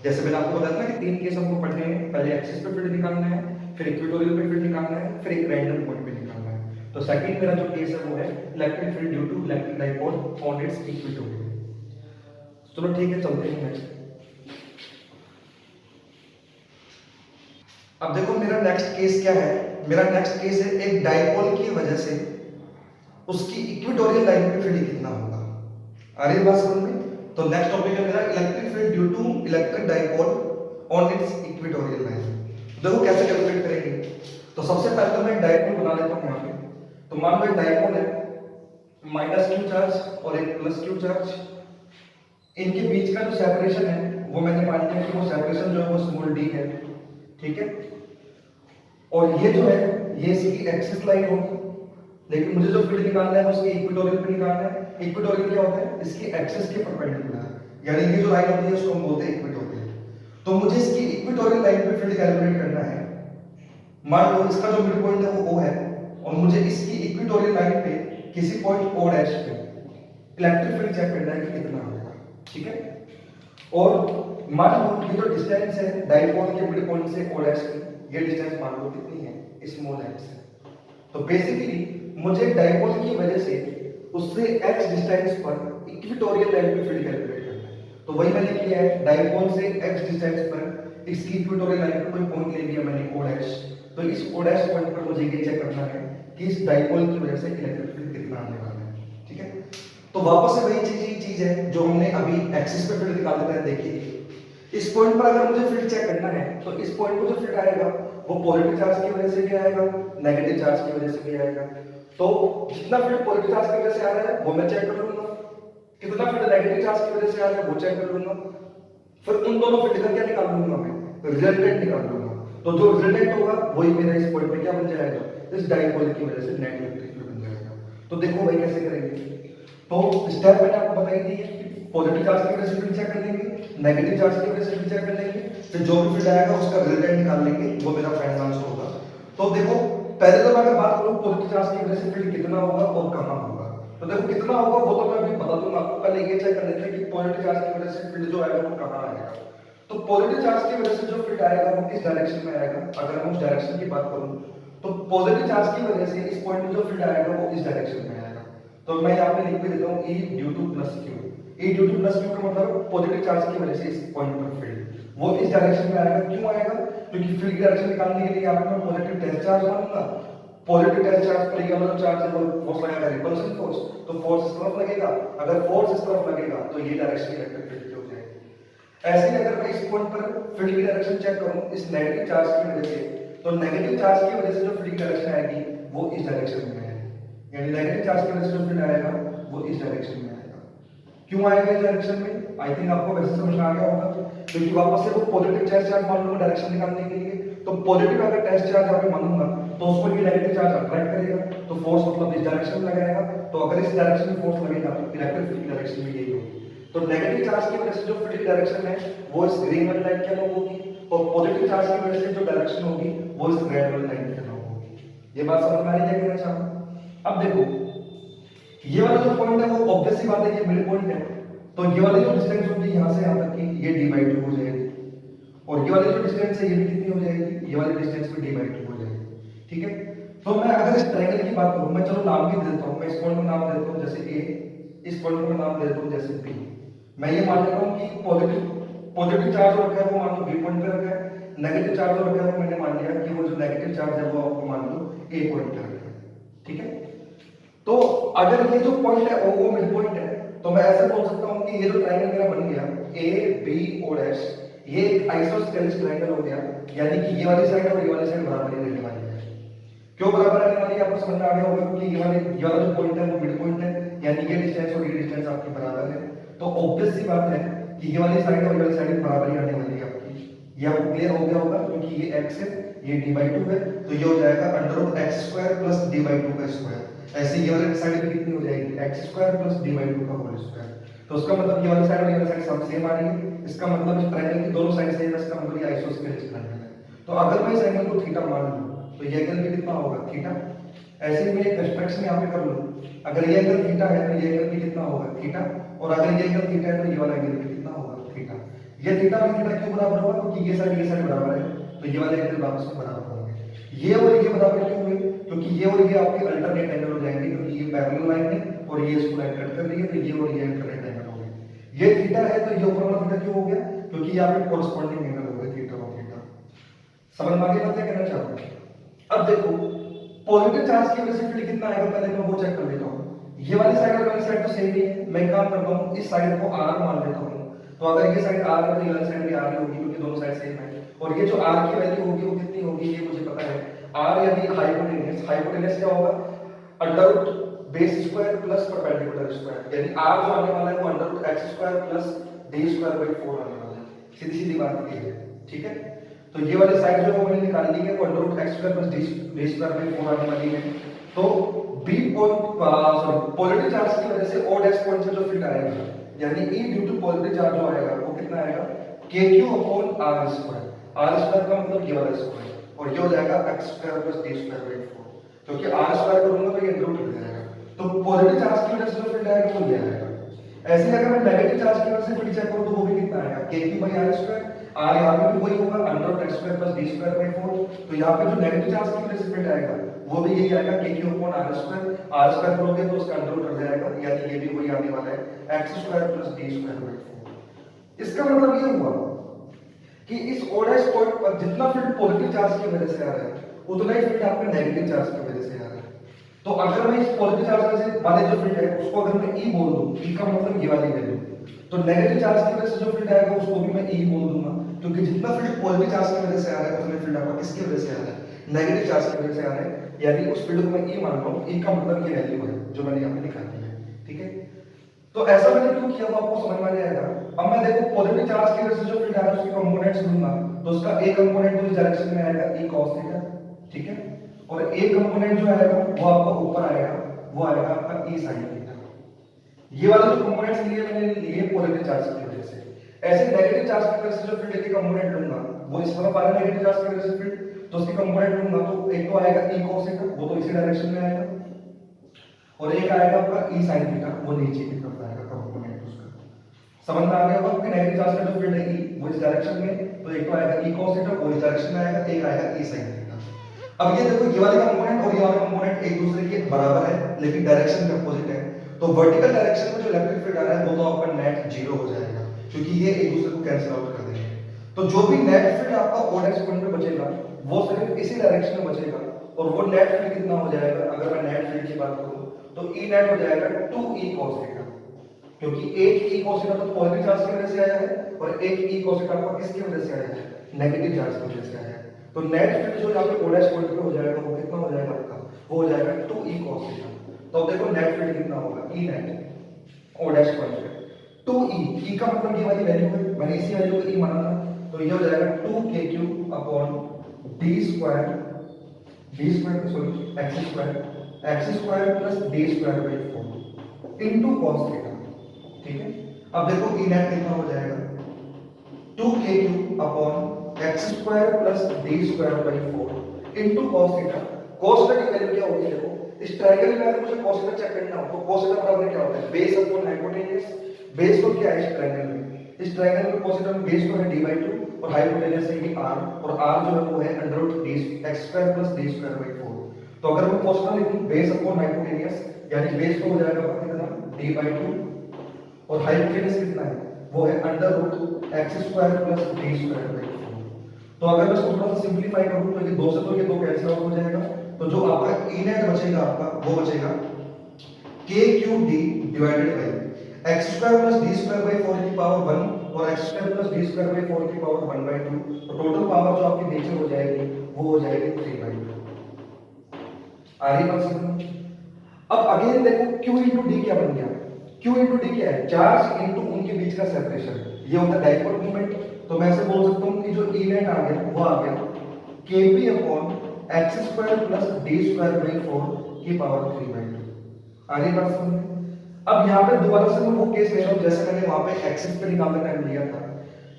जैसे मैंने आपको बताया था कि 3 केस हमको पढ़ने हैं, पहले एक्सिस पे फील्ड निकालना है, फिर इक्वेटोरियल पे फील्ड निकालना है, फिर एक रैंडम पॉइंट पे निकालना है। तो सेकंड मेरा जो केस है वो है electric field due to electric dipole on its equatorial. चलो ठीक है, चलते हैं नेक्स्ट। अब देखो मेरा नेक्स्ट केस क्या है। मेरा नेक्स्ट केस है एक डाइपोल की वजह से उसकी इक्वेटोरियल लाइन पे फील्ड कितना होगा। आ रही है बात समझ में? तो नेक्स्ट टॉपिक है मेरा electric field due to electric dipole on its equatorial line. देखो कैसे कैलकुलेट करेंगे। तो सबसे पहले तो मैं डाइपोल बना लेता हूं यहाँ पे। तो मान लो एक डाइपोल है, माइनस क्यू चार्ज और एक प्लस क्यू चार्ज। इनके बीच का जो सेपरेशन है वो मैंने मान लिया कि वो सेपरेशन जो है वो स्मॉल डी है। ठीक है, और ये जो है ये इसकी एक्सिस लाइन होगी, लेकिन मुझे जो फील्ड निकालना है वो उसके इक्वेटोरियल पे निकालना है। इक्वेटोरियल क्या होता है? इसकी एक्सिस के परपेंडिकुलर, यानी ये जो लाइन होती है उसको हम बोलते हैं इक्वेटोरियल। तो मुझे इसकी इक्वेटोरियल लाइन पे फील्ड कैलकुलेट करना है। मान लो इसका जो मिड पॉइंट है वो O है, और मुझे इसकी इक्वेटोरियल लाइन पे किसी पॉइंट O डैश पे इलेक्ट्रिक फील्ड चेक करना है कि कितना आएगा। ठीक है, और मान लो ये जो डिस्टेंस है डाइपोल के मिड पॉइंट से O डैश की, ये डिस्टेंस मान लो कितनी है? स्मॉल x है। तो बेसिकली मुझे डाइपोल की वजह से उससे x डिस्टेंस पर इक्वेटोरियल लाइन पे फील्ड कैलकुलेट करना है। तो वही मैंने किया है, डाइपोल से x डिस्टेंस पर इसकी इक्वेटोरियल लाइन पे कोई पॉइंट ले लिया मैंने O डैश। तो इस O डैश पॉइंट पर मुझे ये चेक करना है कि इस डाइपोल की वजह से इलेक्ट्रिक फील्ड कितना आने वाला है। ठीक है, तो वापस से वही चीज है जो हमने अभी एक्सिस पे फील्ड निकालते थे देखी थी। इस पॉइंट पर अगर मुझे फील्ड चेक करना है तो इस पॉइंट पर जो फील्ड आएगा वो पॉजिटिव चार्ज की वजह से भी आएगा, नेगेटिव चार्ज की वजह से भी आएगा। तो जितना फील्ड पॉजिटिव चार्ज की वजह से आ रहा है वो मैं चेक कर लूंगा, कितना फील्ड नेगेटिव चार्ज की वजह से आ रहा है वो चेक कर लूंगा, फिर उन दोनों फील्ड का क्या निकाल लूंगा मैं? रिजल्टेंट निकाल लूंगा। तो जो रिजल्टेंट होगा वही मेरा इस पॉइंट पे क्या बन जाएगा? इस डाइपोल की वजह से नेट इलेक्ट्रिक फील्ड बन जाएगा। तो देखो भाई कैसे करेंगे। तो स्टेप मैंने आपको बताई दी है, पॉजिटिव चार्ज की वजह से फील्ड चेक कर लेंगे, नेगेटिव चार्ज की वजह से फील्ड चेक कर लेंगे, फिर जो भी फील्ड आएगा उसका रिजल्टेंट निकाल लेंगे, वो मेरा फाइनल आंसर होगा। तो देखो पहले तो मैं अगर बात करूं पॉजिटिव चार्ज की वजह से फील्ड कितना होगा और कहां होगा, तो देखो कितना होगा वो तो मैं अभी बता दूंगा आपको। पहले ये चेक कर लेते हैं कि पॉजिटिव चार्ज की वजह से फील्ड जो आएगा वो कहां आएगा। तो पॉजिटिव चार्ज की वजह से जो फील्ड आएगा वो किस डायरेक्शन में आएगा? अगर मैं उस डायरेक्शन की बात करूं तो पॉजिटिव चार्ज की वजह से इस पॉइंट में जो फील्ड आएगा वो इस डायरेक्शन में आएगा। तो मैं यहाँ पे लिख के देता हूँ E due two plus Q। E due two plus Q का मतलब पॉजिटिव चार्ज की वजह से इस पॉइंट पर फील्ड वो इस डायरेक्शन में आएगा। क्यों आएगा? क्योंकि फील्ड की डायरेक्शन निकालने के लिए यहाँ पे मैं पॉजिटिव टेस्ट चार्ज मानूंगा। पॉजिटिव टेस्ट चार्ज पर ये वाला चार्ज है वो फोर्स लगेगा, रिपल्सन फोर्स। तो फोर्स इस तरफ लगेगा, अगर फोर्स इस तरफ लगेगा तो ये डायरेक्शन इलेक्ट्रिक फील्ड की हो जाएगी। ऐसे ही अगर मैं इस पॉइंट पर फील्ड की डायरेक्शन चेक करूं इस नेगेटिव चार्ज की वजह से, तो नेगेटिव चार्ज की वजह से जो फील्ड की डायरेक्शन आएगी वो इस डायरेक्शन में आएगी, यानी नेगेटिव चार्ज की वजह से जो फील्ड आएगा वो इस डायरेक्शन में आएगा। क्यों आएगा इस डायरेक्शन में? आई थिंक आपको वैसे समझ में आ गया होगा, क्योंकि वापस से वो पॉजिटिव चार्ज मान लूंगा डायरेक्शन निकालने के लिए। तो पॉजिटिव अगर टेस्ट चार्ज यहाँ पे मानूंगा तो उसको ये नेगेटिव चार्ज अट्रैक्ट करेगा, तो फोर्स मतलब इस डायरेक्शन में लगाएगा। तो अगर इस डायरेक्शन में फोर्स लगेगा तो इलेक्ट्रिक फील्ड की डायरेक्शन भी यही होगी। तो नेगेटिव चार्ज की वजह से जो फील्ड की डायरेक्शन है वो इस ग्रीन वाली लाइन के अलग होगी, और पॉजिटिव चार्ज की वजह से जो डायरेक्शन होगी वो इस रेड वाली लाइन के अलग होगी। ये बात समझ में आ रही है? कहना चाहूँ अब देखो ये वाला जो पॉइंट है वो ऑब्वियस सी बात है ये मिड पॉइंट है। तो ये वाली जो डिस्टेंस होगी यहाँ से यहाँ तक की ये d/2 हो जाएगी, और ये वाली जो डिस्टेंस है ये भी कितनी हो जाएगी? ये वाली डिस्टेंस भी d/2 हो जाएगी। ठीक है, तो मैं अगर इस ट्रायंगल की बात करूं, मैं चलो नाम भी दे देता हूं। मैं इस पॉइंट को नाम दे देता हूं जैसे A, इस पॉइंट को मैं नाम दे देता हूं जैसे B। मैं ये मान लेता हूं कि पॉजिटिव चार्ज रखा है वो मान लो B पॉइंट पे रखा है, नेगेटिव चार्ज रखा है वो मैंने मान लिया कि वो जो नेगेटिव चार्ज है वो आपको मान लो A पॉइंट पे रखा है। ठीक है, तो अगर ये जो पॉइंट है वो मिड पॉइंट है, तो मैं ऐसे बोल सकता हूं कि ये जो ट्रायंगल मेरा बन गया ABO', ये एक आइसोस्केलेस ट्रायंगल हो गया, यानी कि ये वाली साइड और ये वाली साइड बराबर ही रहने वाली है। क्यों बराबर रहने वाली है आपको समझ में आ गया होगा, क्योंकि ये वाला जो पॉइंट है वो मिड पॉइंट है, यानी ये डिस्टेंस और ये डिस्टेंस आपके बराबर है। तो ऑब्वियस सी बात है कि ये वाली साइड और ये वाली साइड बराबर ही आने वाली है आपकी। ये आपको क्लियर हो गया होगा, क्योंकि ये x है ये d/2 है, तो ये हो जाएगा √x² + d/2 का स्क्वायर। ऐसे ये वाली साइड भी कितनी हो जाएगी? x² + d/2 का होल स्क्वायर। तो उसका मतलब ये वाली साइड और ये वाली साइड सब सेम आ रही है, इसका मतलब इस ट्रायंगल की दोनों साइड सेम है, इसका मतलब ये आइसोस्केलेस ट्रायंगल है। तो अगर मैं इस एंगल को थीटा मान लूं तो ये एंगल भी कितना होगा थीटा। ऐसे ही मैं एक कंस्ट्रक्शन यहाँ पे कर लूं, अगर ये एंगल थीटा है तो ये एंगल भी कितना होगा थीटा, और अगर ये एंगल थीटा है तो ये वाला एंगल भी कितना होगा थीटा। ये थीटा में थीटा क्यों बराबर होगा, क्योंकि ये साइड बराबर है, तो ये वाले एंगल आपस में बराबर होंगे। ये और ये बराबर क्यों हुए, क्योंकि ये और ये आपके अल्टरनेट एंगल हो जाएंगे, क्योंकि ये पैरेलल लाइन है और ये इसको लाइन कट कर रही है, तो ये और ये अल्टरनेट एंगल हो गए। ये थीटा है तो ये ऊपर वाला थीटा क्यों हो गया, क्योंकि यहाँ पे कोरस्पॉन्डिंग एंगल हो गए थीटा और थीटा। समझ में आ गया बात क्या कहना चाहता हूं। अब देखो पॉजिटिव चार्ज की वजह से फील्ड कितना आएगा, पहले मैं वो चेक कर लेता हूं। ये वाली साइड और वाली साइड तो सेम ही है, मैं काम करता हूं इस साइड को r मान लेता हूं। तो अगर ये साइड r है तो ये वाली साइड भी r ही होगी, क्योंकि दोनों साइड सेम है। और ये जो r की वैल्यू होगी वो कितनी होगी ये मुझे पता है, r यानी हाइपोटेनस क्या होगा, under root base square plus perpendicular square, यानी r जो आने वाला है वो under root x square plus d square by 4 आने वाला है। सीधी सीधी बात ये है, ठीक है। तो ये वाली साइड जो मैंने निकाल ली है वो under root x square plus d square by 4 आने वाली है। तो बी पॉइंट पॉजिटिव चार्ज की वजह से ओ डैश पॉइंट से जो फील्ड आएगा, यानी E due to positive charge जो आएगा वो कितना आएगा kq upon r square. r square का मतलब ये वाला स्क्वायर, और ये हो जाएगा x square plus d square by 4, क्योंकि r स्क्वायर करूंगा तो ये अंडर रूट हो जाएगा। तो पॉजिटिव चार्ज की वजह से जो फील्ड आएगा वो ये आएगा। ऐसे ही अगर मैं नेगेटिव चार्ज की वजह से फील्ड चेक करूं तो वो भी कितना आएगा kq by r square, r यहां पे भी वही होगा under root x square plus d square by 4। तो यहां पे जो नेगेटिव चार्ज की वजह से फील्ड आएगा वो भी यही आएगा kq अपॉन r स्क्वायर करोगे तो उसका अंडर रूट हो जाएगा, यानी ये भी वही आने वाला है x square plus d square by 4। इसका मतलब ये हुआ कि इस o डैश पॉइंट पर जितना फील्ड पॉजिटिव चार्ज की वजह से आ रहा है उतना ही फील्ड आपका नेगेटिव चार्ज की वजह से आ रहा है। तो अगर मैं इस पॉजिटिव चार्ज से वाले जो फील्ड है उसको अगर मैं E बोल दूं, E का मतलब ये वाली वैल्यू, तो नेगेटिव चार्ज की वजह से जो फील्ड आएगा उसको भी मैं E बोल दूंगा, क्योंकि जितना फील्ड पॉजिटिव चार्ज की वजह से आ रहा है उतना फील्ड आपका किसकी वजह से आ रहा है नेगेटिव चार्ज की वजह से आ रहा है, यानी उस फील्ड को मैं E मान रहा हूं। E का मतलब ये वैल्यू है जो मैंने यहां पे निकाल दी है, ठीक है। तो ऐसा मैंने क्यों किया वो आपको समझ में आ जाएगा। अब मैं देखो पॉजिटिव चार्ज की वजह से जो फील्ड आ रहा है उसके कंपोनेंट्स लूंगा, तो उसका एक कंपोनेंट तो इस डायरेक्शन में आएगा E cos थीटा, ठीक है, और एक कंपोनेंट जो आएगा वो आपका ऊपर आएगा, वो आएगा आपका E sin थीटा। ये वाला जो कंपोनेंट्स लिए मैंने लिए पॉजिटिव चार्ज की वजह से। ऐसे नेगेटिव चार्ज की वजह से जो फील्ड के कंपोनेंट लूंगा वो इस तरफ आ रहा है नेगेटिव चार्ज की वजह से फील्ड, तो उसके कंपोनेंट लूंगा तो एक तो आएगा E cos थीटा, वो तो इसी डायरेक्शन में आएगा, और एक आएगा आपका E sin थीटा, वो नीचे की तरफ आएगा कंपोनेंट उसका। समझ में आ गया होगा कि नेगेटिव चार्ज का जो फील्ड है E वो इस डायरेक्शन में, तो एक तो आएगा E cos थीटा वो इस डायरेक्शन में आएगा, एक आएगा E sin थीटा। अब ये देखो ये वाला कंपोनेंट और ये वाला कंपोनेंट एक दूसरे के बराबर है लेकिन डायरेक्शन में अपोजिट है, तो वर्टिकल डायरेक्शन में जो इलेक्ट्रिक फील्ड आ रहा है वो तो आपका नेट जीरो हो जाएगा, क्योंकि ये एक दूसरे को कैंसिल आउट कर देंगे। तो जो भी नेट फील्ड आपका ओ डैश पॉइंट में बचेगा वो सिर्फ इसी डायरेक्शन में बचेगा, और वो नेट फील्ड कितना हो जाएगा, अगर मैं नेट फील्ड की बात करूं तो E नेट हो जाएगा 2E cos थीटा, क्योंकि एक E cos थीटा तो पॉजिटिव चार्ज की वजह से आया है और एक E cos थीटा आपका किसकी वजह से आया है नेगेटिव चार्ज की वजह से आया है। तो नेट फील्ड जो यहाँ पे ओ डैश पॉइंट पे हो जाएगा वो कितना हो जाएगा आपका, वो हो जाएगा 2E cos थीटा। तो अब देखो नेट फील्ड कितना होगा E net O dash point पे 2E, E का मतलब ये वाली वैल्यू है, मैंने इसी वैल्यू को E माना था, तो ये हो जाएगा 2kq upon d square sorry x square plus d square by 4 into cos theta, ठीक है। अब देखो E नेट कितना हो जाएगा 2kq upon x square plus d square by 4 into cos theta. cos theta की वैल्यू क्या होगी, देखो इस ट्रायंगल में अगर मुझे cos थीटा चेक करना हो तो cos थीटा बराबर क्या होता है बेस अपॉन हाइपोटेनस। बेस को क्या है इस ट्रायंगल में cos थीटा में बेस को है d/2 और हाइपोटेनस है ये r, और r जो है वो है under root x square plus d square by 4। तो अगर मैं cos थीटा लिखूं बेस अपॉन हाइपोटेनस, यानी बेस को हो जाएगा कितना d/2 और हाइपोटेनस कितना है वो है under root x square plus d square by 4। तो अगर मैं इसको थोड़ा सा सिंपलीफाई करूं तो ये दो से तो ये दो कैंसिल आउट हो जाएगा, तो जो आपका E नेट बचेगा आपका वो बचेगा kqd divided by x square plus d square by 4 की पावर 1 और x square plus d square by 4 की पावर 1/2, तो टोटल पावर जो आपकी नीचे हो जाएगी वो हो जाएगी 3/2। आ रही बात समझ। अब अगेन देखो q इनटू d क्या बन गया, q इनटू d क्या है चार्ज इनटू उनके बीच का सेपरेशन, ये होता है डाइपोल मोमेंट। तो मैं ऐसे बोल सकता हूं कि जो E नेट आ गया वो आ गया kp upon x square plus d square by 4 की पावर 3/2। आ रही बात समझ। अब यहाँ पे दोबारा से मैं वो केस ले रहा हूँ जैसे मैंने वहां पे एक्सिस पे निकालने टाइम लिया था।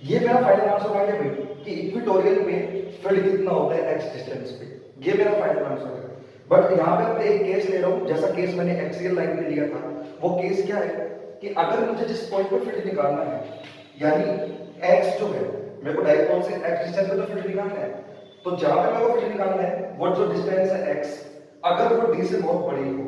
ये मेरा फाइनल आंसर आ गया भाई कि इक्वेटोरियल में फील्ड कितना होता है एक्स डिस्टेंस पे, ये मेरा फाइनल आंसर है। बट यहाँ पे मैं एक केस ले रहा हूँ, जैसा केस मैंने एक्सियल लाइन में लिया था, वो केस क्या है कि अगर मुझे जिस पॉइंट पे फील्ड निकालना है, यानी एक्स जो है, मेरे को डायपोल से एक्स डिस्टेंस पे तो फील्ड निकालना है, तो जहां पे मेरे को फील्ड निकालना है वो जो डिस्टेंस है एक्स, अगर वो डी से बहुत बड़ी हो,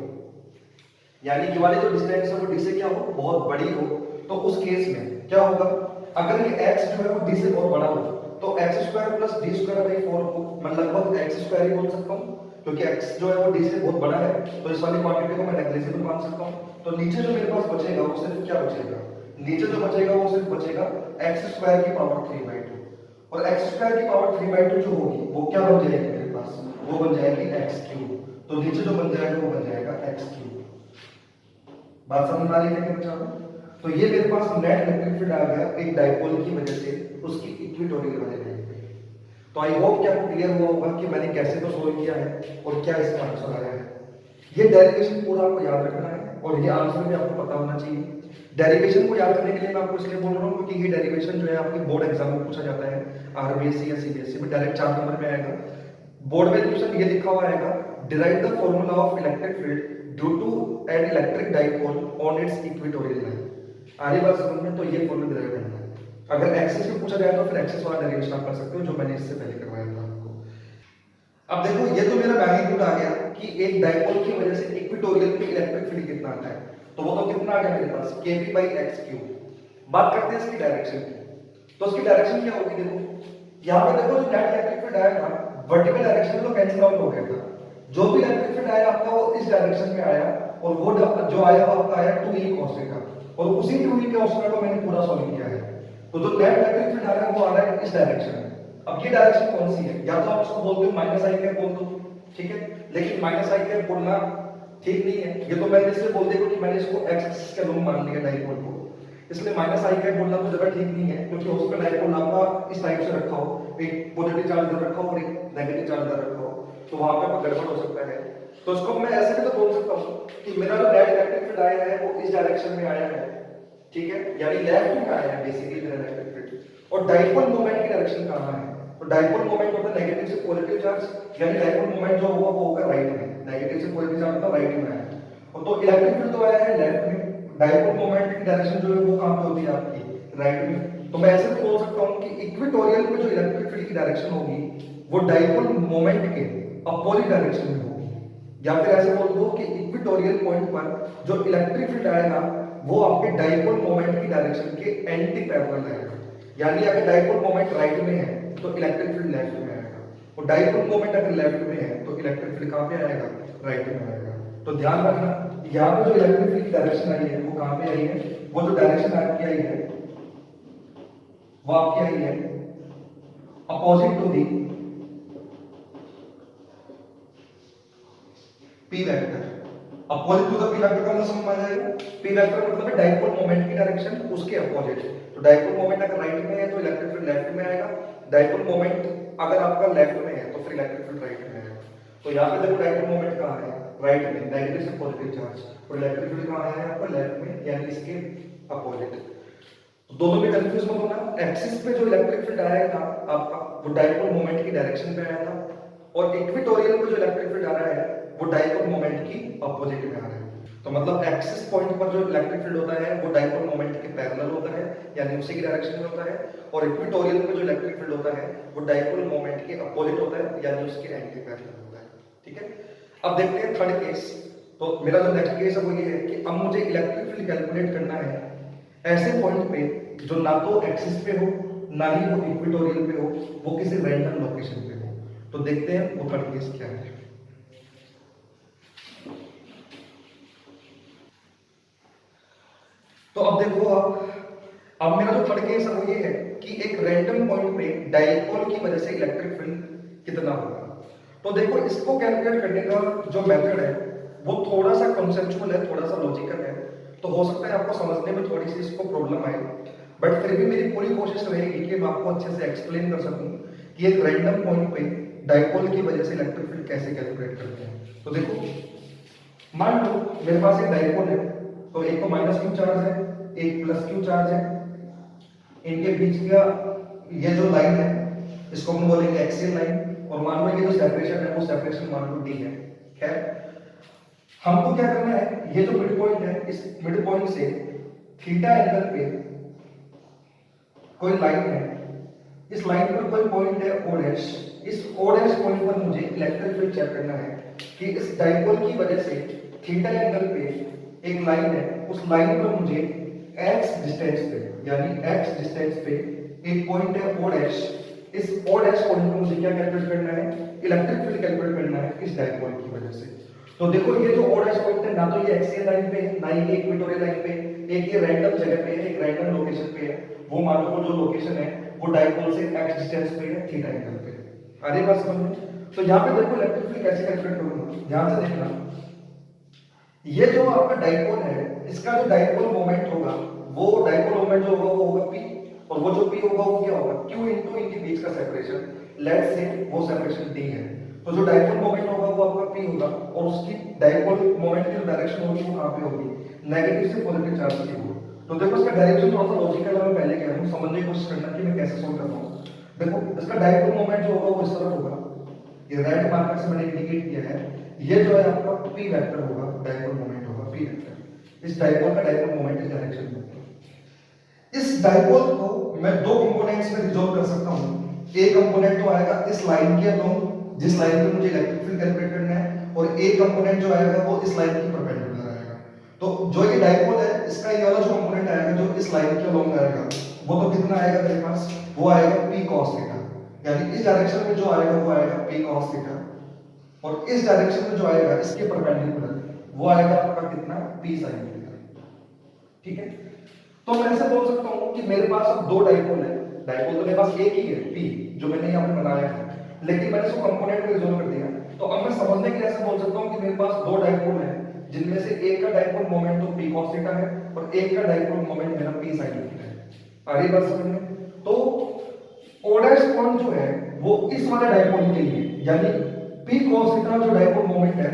यानी कि वाली जो डिस्टेंस है वो डी से क्या हो, बहुत बड़ी हो, तो उस केस में क्या होगा, अगर ये x जो है वो d से बहुत बड़ा हो, तो x square plus d square by 4 को मैं लगभग x स्क्वायर ही बोल सकता हूँ, क्योंकि x जो है वो d से बहुत बड़ा है, तो इस वाली क्वांटिटी को मैं नेग्लिजिबल मान सकता हूँ। तो नीचे जो मेरे पास बचेगा वो सिर्फ क्या बचेगा, नीचे जो बचेगा वो सिर्फ बचेगा x स्क्वायर की पावर 3/2, और x स्क्वायर की पावर 3/2 जो होगी वो क्या बन जाएगी मेरे पास, वो बन जाएगी x क्यूब। तो नीचे जो बन जाएगा वो बन जाएगा x क्यूब। बात समझ आ रही है क्या मैं चाह रहा हूँ? तो ये मेरे पास नेट इलेक्ट्रिक फील्ड आ गया एक डायपोल की वजह से उसकी इक्वेटोरियल वाले लाइन पे। तो आई होप कि आपको क्लियर हुआ होगा कि मैंने कैसे तो सोल्व किया है और क्या इसका आंसर आया है। ये डेरिवेशन पूरा आपको याद रखना है और ये आंसर भी आपको पता होना चाहिए। डेरिवेशन को याद करने के लिए मैं आपको इसलिए बोल रहा हूँ क्योंकि ये डेरिवेशन जो है आपके बोर्ड एग्जाम में पूछा जाता है, आरबीएससी या सीबीएसई में डायरेक्ट 4 नंबर में आएगा। बोर्ड में क्वेश्चन ये लिखा हुआ आएगा, derive the formula of electric field due to an electric dipole on its equatorial line. आगे बात समझ में, तो ये फॉर्मूला डिराइव करना है। अगर एक्सिस में पूछा जाए तो फिर एक्सिस वाला डेरिवेशन आप कर सकते हो जो मैंने इससे पहले करवाया था आपको। अब देखो ये तो मेरा मैग्नीट्यूड आ गया कि एक डाइपोल की वजह से इक्वेटोरियल पे इलेक्ट्रिक फील्ड कितना आता है, तो वो तो कितना आ गया मेरे पास kb by x क्यूब। बात करते हैं इसकी डायरेक्शन की, तो इसकी डायरेक्शन क्या होगी, देखो यहाँ पे देखो जो नेट इलेक्ट्रिक फील्ड आया था वर्टिकल डायरेक्शन में तो कैंसिल आउट हो गया था, जो भी इलेक्ट्रिक फील्ड आया आपका वो इस डायरेक्शन में आया और वो जो आया वो आपका आया 2e cos थीटा, और उसी 2e cos थीटा को मैंने पूरा सॉल्व किया है। तो जो नेट इलेक्ट्रिक फील्ड आ रहा है वो आ रहा है इस डायरेक्शन में। अब ये डायरेक्शन कौन सी है, या तो आप उसको बोलते हो माइनस आई कैप बोल दो, ठीक है, लेकिन माइनस आई कैप बोलना ठीक नहीं है, ये तो मैंने इसलिए बोल दिया कि मैंने इसको एक्स एक्सिस के लूम मान लिया डाइपोल को, इसलिए माइनस आई कैप बोलना तो जगह ठीक नहीं है, क्योंकि हो सकता है डाइपोल आपका इस टाइप से रखा हो, एक पॉजिटिव चार्ज इधर रखा हो और एक नेगेटिव चार्ज इधर रखा हो, तो वहां पे गड़बड़ हो सकता है। तो इसको मैं ऐसे भी तो बोल सकता हूँ कि मेरा जो नेट इलेक्ट्रिक फील्ड आया है वो इस डायरेक्शन में आया है, ठीक है, यानी लेफ्ट में आया है बेसिकली मेरा इलेक्ट्रिक फील्ड, और डाइपोल मोमेंट की डायरेक्शन कहां है, तो डाइपोल मोमेंट होता है नेगेटिव से पॉजिटिव चार्ज, यानी डाइपोल मोमेंट जो होगा वो होगा राइट में, नेगेटिव से पॉजिटिव चार्ज होता राइट में आया, और तो इलेक्ट्रिक फील्ड तो आया है लेफ्ट में, डाइपोल मोमेंट की डायरेक्शन जो है वो कहां पे होती है आपकी राइट में। तो मैं ऐसे भी बोल सकता हूं कि इक्वेटोरियल में जो इलेक्ट्रिक फील्ड की डायरेक्शन होगी वो डाइपोल मोमेंट के अपोजिट डायरेक्शन में होगी, या फिर ऐसे बोल दो कि इक्वेटोरियल पॉइंट पर जो इलेक्ट्रिक फील्ड आएगा वो आपके डाइपोल मोमेंट की डायरेक्शन के एंटी पैरेलल आएगा, यानी अगर डाइपोल मोमेंट राइट में है तो इलेक्ट्रिक फील्ड लेफ्ट में आएगा, और डाइपोल मोमेंट अगर लेफ्ट में है तो इलेक्ट्रिक फील्ड कहां पे आएगा, राइट में आएगा। तो ध्यान रखना यहाँ पे जो इलेक्ट्रिक फील्ड की डायरेक्शन आई है वो कहां पे आई है, वो जो डायरेक्शन आपकी आई है वो आपकी आई है opposite to the P vector. Opposite to the P vector का मतलब समझ आ जाएगा, पी वेक्टर मतलब है डाइपोल मोमेंट की डायरेक्शन उसके अपोजिट। तो डाइपोल मोमेंट अगर राइट में है तो इलेक्ट्रिक फील्ड लेफ्ट में आएगा, डाइपोल मोमेंट अगर आपका लेफ्ट में है तो फिर इलेक्ट्रिक फील्ड राइट में आएगा। तो यहाँ पे देखो डाइपोल मोमेंट कहाँ है, राइट में, नेगेटिव से पॉजिटिव चार्ज, और इलेक्ट्रिक फील्ड कहाँ है आपका लेफ्ट में, यानी इसके अपोजिट। दोनों में कंफ्यूज मत होना, एक्सिस पे जो इलेक्ट्रिक फील्ड आया था आपका वो डाइपोल मोमेंट की डायरेक्शन पे आया था, और इक्वेटोरियल पे जो इलेक्ट्रिक फील्ड आ रहा है वो डाइपोल मोमेंट की अपोजिट में आ रहा है। तो मतलब एक्सिस पॉइंट पर जो इलेक्ट्रिक फील्ड होता है वो डाइपोल मोमेंट के पैरेलल होता है, यानी उसी की डायरेक्शन में होता है, और इक्वेटोरियल पे जो इलेक्ट्रिक फील्ड होता है वो डाइपोल मोमेंट के अपोजिट होता है, यानी उसके एंटी पैरेलल होता है, ठीक है। अब देखते हैं थर्ड केस। तो मेरा जो नेक्स्ट केस है वो ये है कि अब मुझे इलेक्ट्रिक फील्ड कैलकुलेट करना है ऐसे पॉइंट पे जो ना तो एक्सिस पे हो ना ही वो इक्वेटोरियल पे हो, वो किसी रैंडम लोकेशन पे हो। तो देखते हैं वो थर्ड केस क्या है। तो अब देखो अब मेरा जो थर्ड केस है वो ये है कि एक रैंडम पॉइंट पे डाइपोल की वजह से इलेक्ट्रिक फील्ड कितना होगा। तो देखो इसको कैलकुलेट करने का जो मेथड है वो थोड़ा सा कॉन्सेप्चुअल है, थोड़ा सा लॉजिकल है, तो हो सकता है आपको समझने में थोड़ी सी इसको प्रॉब्लम आए, बट फिर भी मेरी पूरी कोशिश रहेगी कि मैं आपको अच्छे से एक्सप्लेन कर सकूं कि एक रैंडम पॉइंट पे डाइपोल की वजह से इलेक्ट्रिक फील्ड कैसे कैलकुलेट करते हैं। तो देखो मान लो मेरे पास एक डाइपोल है, तो एक तो माइनस क्यू चार्ज है, एक प्लस क्यू चार्ज है, इनके बीच का ये जो लाइन है इसको हम बोलेंगे एक्सियल लाइन, और मान लो ये जो सेपरेशन है वो सेपरेशन मान लो डी है। खैर हमको क्या करना है, ये जो मिड पॉइंट है इस मिड पॉइंट से थीटा एंगल पे कोई लाइन है, इस लाइन पर कोई पॉइंट है ओ डैश, इस ओ डैश पॉइंट पर मुझे इलेक्ट्रिक फील्ड चेक करना है कि इस डाइपोल की वजह से थीटा एंगल पे एक लाइन है, उस लाइन पर मुझे x डिस्टेंस पे यानी x डिस्टेंस पे एक पॉइंट है o डैश, इस o डैश पॉइंट पर मुझे क्या कैलकुलेट करना है, इलेक्ट्रिक फील्ड कैलकुलेट करना है इस डाइपोल की वजह से। तो देखो ये जो o डैश पॉइंट है ना तो ये एक्सियल लाइन पे है, ना ये इक्वेटोरियल लाइन पे, एक ये रैंडम जगह पे है, एक रैंडम लोकेशन पे है, वो मान लो जो लोकेशन है वो डाइपोल से x डिस्टेंस पे है, थीटा एंगल पे है। आ रही बात समझ में? तो यहाँ पे देखो इलेक्ट्रिक फील्ड कैसे कैलकुलेट करूंगा, ध्यान से देखना। ये जो आपका डाइपोल है इसका जो डाइपोल मोमेंट होगा वो डाइपोल मोमेंट जो होगा वो होगा p, और वो जो p होगा वो क्या होगा q इनटू इनके बीच का सेपरेशन, लेट्स से वो सेपरेशन d है। तो जो डाइपोल मोमेंट होगा वो आपका p होगा, और उसकी डाइपोल मोमेंट की जो डायरेक्शन होगी वो कहां पे होगी, नेगेटिव से पॉजिटिव चार्ज की ओर। तो देखो इसका डायरेक्शन थोड़ा सा लॉजिकल है, मैं पहले कह रहा हूं, समझने की कोशिश करना कि मैं कैसे सोल्व कर रहा हूं। देखो इसका डाइपोल मोमेंट जो होगा वो इस तरफ होगा, ये रेड मार्कर से मैंने इंडिकेट किया है, ये जो है आपका p वेक्टर होगा, डाइपोल मोमेंट होगा p वेक्टर, इस डाइपोल का डाइपोल मोमेंट इस डायरेक्शन में। इस डाइपोल को मैं दो कंपोनेंट्स में रिजॉल्व कर सकता हूं, एक कंपोनेंट तो आएगा इस लाइन के अलोंग जिस लाइन पे मुझे इलेक्ट्रिक फील्ड कैलकुलेट करना है, और एक कंपोनेंट जो आएगा वो इस लाइन की परपेंडिकुलर आएगा। तो जो ये डाइपोल है इसका ये वाला जो कंपोनेंट आएगा जो इस लाइन के अलोंग आएगा वो तो कितना आएगा मेरे पास, वो आएगा p cos थीटा, यानी इस डायरेक्शन में जो आएगा वो आएगा p cos थीटा, और इस डायरेक्शन में जो आएगा इसके परपेंडिकुलर वो आएगा आपका कितना p sin थीटा। ठीक है, तो मैं ऐसे बोल सकता हूं कि मेरे पास अब दो डाइपोल है, डाइपोल तो मेरे पास एक ही है p जो मैंने यहां पे बनाया है, लेकिन मैंने इसको कंपोनेंट में रिजॉल्व कर दिया। तो अब मैं समझने के लिए ऐसे बोल सकता हूं कि मेरे पास दो डाइपोल है जिनमें से एक का डाइपोल मोमेंट तो p cos थीटा है और एक का डाइपोल मोमेंट मेरा p sin थीटा है। आ रही बात समझ में? तो o डैश पॉइंट जो है वो इस वाले डाइपोल के लिए यानी p cos थीटा जो डाइपोल मोमेंट है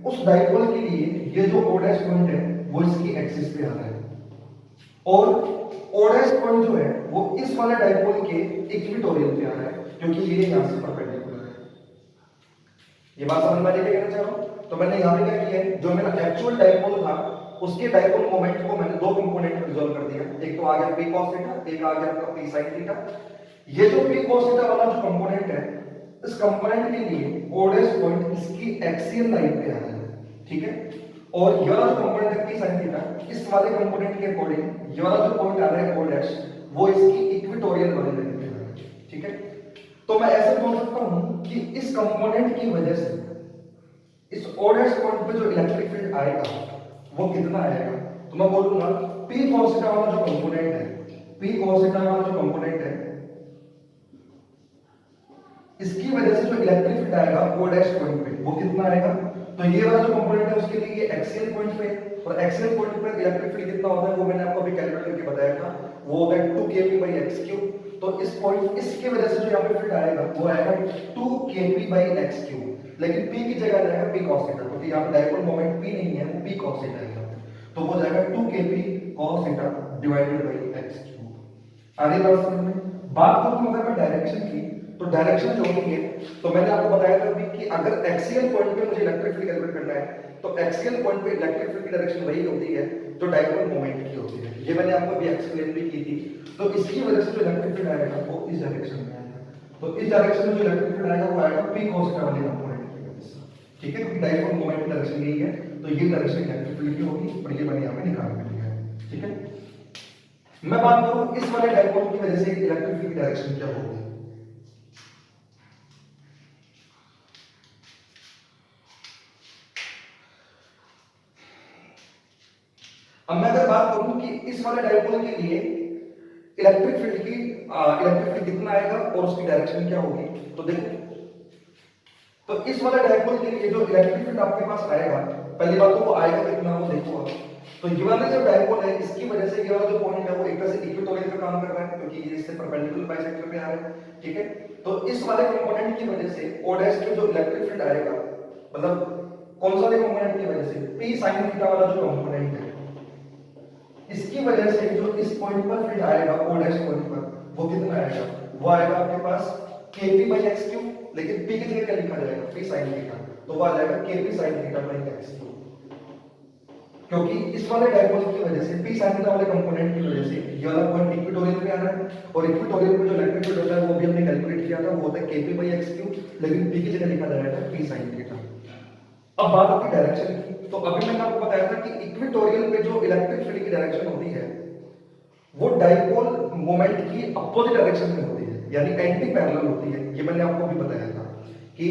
उस डाइपोल के लिए ये जो o डैश पॉइंट है वो इसकी एक्सिस पे आ रहा है, और o डैश पॉइंट जो है वो इस वाले डाइपोल के इक्विटोरियल पे आ रहा है क्योंकि ये यहां से परपेंडिकुलर है। ये बात समझ में आ रही है कहना चाह रहा हूं? तो मैंने यहां पे क्या किया है, जो मेरा एक्चुअल डाइपोल था उसके डाइपोल मोमेंट को मैंने दो कंपोनेंट में रिजॉल्व कर दिया, एक तो आ गया p cos थीटा, एक आ गया आपका p sin थीटा। ये जो p cos थीटा वाला जो कंपोनेंट है इस कंपोनेंट के लिए o डैश पॉइंट इसकी एक्सियल लाइन पे आ रहा है, ठीक है, और ये वाला जो कंपोनेंट है p sin थीटा इस वाले कंपोनेंट के अकॉर्डिंग ये वाला जो पॉइंट आ रहा है o डैश वो इसकी इक्विटोरियल वाली लाइन पे आ रहा है। ठीक है, तो मैं ऐसे बोल सकता हूं कि इस कंपोनेंट की वजह से इस o डैश पॉइंट पे जो इलेक्ट्रिक फील्ड आएगा वो कितना आएगा, तो मैं बोलूंगा p cos थीटा वाला जो कंपोनेंट है, p cos थीटा वाला जो कंपोनेंट है इसकी वजह से जो इलेक्ट्रिक फील्ड आएगा o डैश पॉइंट पे वो कितना आएगा, तो ये वाला जो कंपोनेंट है उसके लिए ये एक्सियल पॉइंट पे, और एक्सियल पॉइंट पे इलेक्ट्रिक फील्ड कितना होता है वो मैंने आपको अभी कैलकुलेट करके बताया था, वो होता है 2kp/x³। तो इस पॉइंट इसकी वजह से जो यहाँ पे फील्ड आएगा वो आएगा 2kp/x³, लेकिन p की जगह जाएगा p cos थीटा क्योंकि यहाँ पे डाइपोल मोमेंट p नहीं है वो p cos थीटा है, तो वो जाएगा 2kp cos theta divided bye x³। आ रही बात समझ में? बात करूं अगर मैं डायरेक्शन की, तो डायरेक्शन जो होती है तो मैंने आपको बताया था अभी कि अगर एक्सियल पॉइंट पे मुझे इलेक्ट्रिक फील्ड कैलकुलेट करना है तो एक्सियल पॉइंट पे इलेक्ट्रिक फील्ड की डायरेक्शन वही होती है जो डाइपोल मोमेंट की होती है, ये मैंने आपको अभी एक्सप्लेन भी की थी। तो इसकी वजह से जो इलेक्ट्रिक फील्ड आएगा वो इस डायरेक्शन में आएगा, तो इस डायरेक्शन में जो इलेक्ट्रिक फील्ड आएगा वो आएगा p cos थीटा वाले कंपोनेंट की वजह से। ठीक है, क्योंकि डाइपोल मोमेंट की डायरेक्शन यही है, तो ये डायरेक्शन इलेक्ट्रिक फील्ड की होगी और ये मैंने यहाँ पे निकाल के लिया है। ठीक है, मैं बात करूं इस वाले डाइपोल की वजह से इलेक्ट्रिक फील्ड की डायरेक्शन क्या होगी। अब मैं अगर बात करूं कि इस वाले डाइपोल के लिए इलेक्ट्रिक फील्ड कितना आएगा और उसकी डायरेक्शन क्या होगी, तो देखो, तो इस वाले डाइपोल के लिए जो इलेक्ट्रिक फील्ड आपके पास आएगा पहली बात तो वो आएगा कितना वो देखो आप, तो ये वाला जो डाइपोल है इसकी वजह से ये वाला जो पॉइंट है वो एक तरह से इक्विटोरियल का काम कर रहा है क्योंकि ये इससे परपेंडिकुलर बाइसेक्टर पे आ रहा है। ठीक है, तो इस वाले कंपोनेंट की वजह से o डैश के जो इलेक्ट्रिक फील्ड आएगा, मतलब कौन सा वाले कंपोनेंट की वजह से p sin थीटा वाला जो कंपोनेंट है इसकी वजह से जो इस पॉइंट पर फिट आएगा ओ डैश पॉइंट पर, वो कितना आएगा, वो आएगा आपके पास kp बाई एक्स क्यूब, लेकिन p की जगह क्या लिखा जाएगा, p sin थीटा, तो वो आ जाएगा kp sin theta by x cube. क्योंकि इस वाले डायगोनल की वजह से p sin थीटा वाले कंपोनेंट की वजह से ये वाला पॉइंट इक्वेटोरियल पे आना है, और इक्वेटोरियल पे जो इलेक्ट्रिक फील्ड होता है वो भी हमने कैलकुलेट किया था, वो होता है kp बाई एक्स क्यूब, लेकिन p की जगह लिखा जाएगा p sin थीटा। अब बात आती है डायरेक्शन की, तो अभी मैंने आपको बताया था कि इक्वेटोरियल पे जो इलेक्ट्रिक फील्ड की डायरेक्शन होती है वो डाइपोल मोमेंट की अपोजिट डायरेक्शन में होती है, यानी एंटी पैरेलल होती है। ये मैंने आपको भी बताया था कि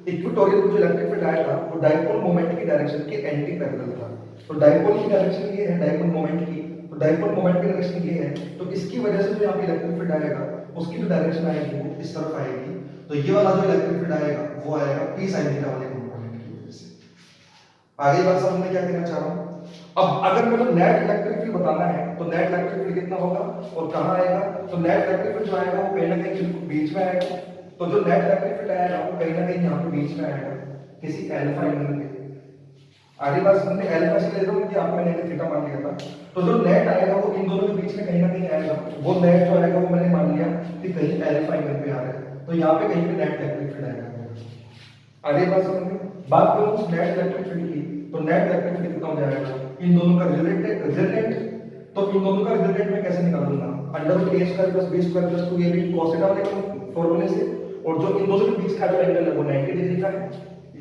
इक्वेटोरियल में जो इलेक्ट्रिक फील्ड आया था वो डाइपोल मोमेंट की डायरेक्शन के एंटी पैरेलल था। तो डाइपोल की डायरेक्शन ये है, डाइपोल मोमेंट की, तो डाइपोल मोमेंट की डायरेक्शन ये है, तो इसकी वजह से जो यहाँ पे इलेक्ट्रिक फील्ड आएगा उसकी जो डायरेक्शन आएगी वो इस तरफ आएगी, तो ये वाला जो इलेक्ट्रिक फील्ड आएगा वो आएगा p sin थीटा वाले कंपोनेंट की वजह से। आगे बात समझ में क्या कहना चाह रहा हूँ। अब अगर मेरे को नेट इलेक्ट्रिक फील्ड बताना है तो नेट इलेक्ट्रिक फील्ड कितना होगा और कहां आएगा, तो नेट इलेक्ट्रिक फील्ड जो आएगा वो कहीं ना कहीं बीच में आएगा, तो जो नेट इलेक्ट्रिक फील्ड आएगा वो कहीं ना कहीं यहां पे बीच में आएगा किसी अल्फा एंगल पे। आगे बात समझने, अल्फा से ले रहा हूं कि आपको मैंने थीटा मान लिया था, तो जो नेट आएगा वो इन दोनों के बीच में कहीं ना कहीं आएगा, वो नेट जो आएगा वो मैंने मान लिया कि कहीं अल्फा एंगल पे आ रहा है, तो यहां पे कहीं पे नेट इलेक्ट्रिक फील्ड आएगा। आगे बात समझ बात करूं उस नेट इलेक्ट्रिक फील्ड की, तो नेट इलेक्ट्रिक फील्ड कितना हो जाएगा, इन दोनों का रिजल्टेंट, तो इन दोनों का रिजल्टेंट मैं कैसे निकालूंगा, under root a square plus b square plus 2ab cos theta वाले फॉर्मूले से, और जो इन दोनों के बीच का जो एंगल है वो 90 डिग्री का है,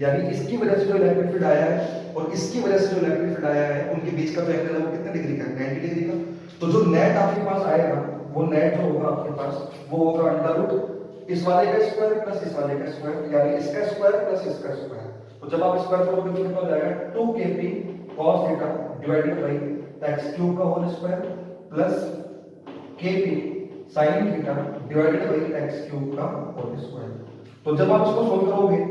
यानी इसकी वजह से जो इलेक्ट्रिक फील्ड आया है और इसकी वजह से जो इलेक्ट्रिक फील्ड आया है उनके बीच का जो एंगल है वो कितने डिग्री का है, 90 डिग्री का। तो जो नेट आपके पास आएगा वो नेट जो होगा आपके पास वो होगा अंडर रूट इस वाले का स्क्वायर प्लस इस वाले का स्क्वायर, यानी इसका स्क्वायर प्लस इसका स्क्वायर, तो जब आप स्क्वायर करोगे तो कितना हो जाएगा 2kp cos theta divided by x cube का whole square plus kp sin theta divided by x cube का होल स्क्वायर। तो जब आप इसको सोल्व करोगे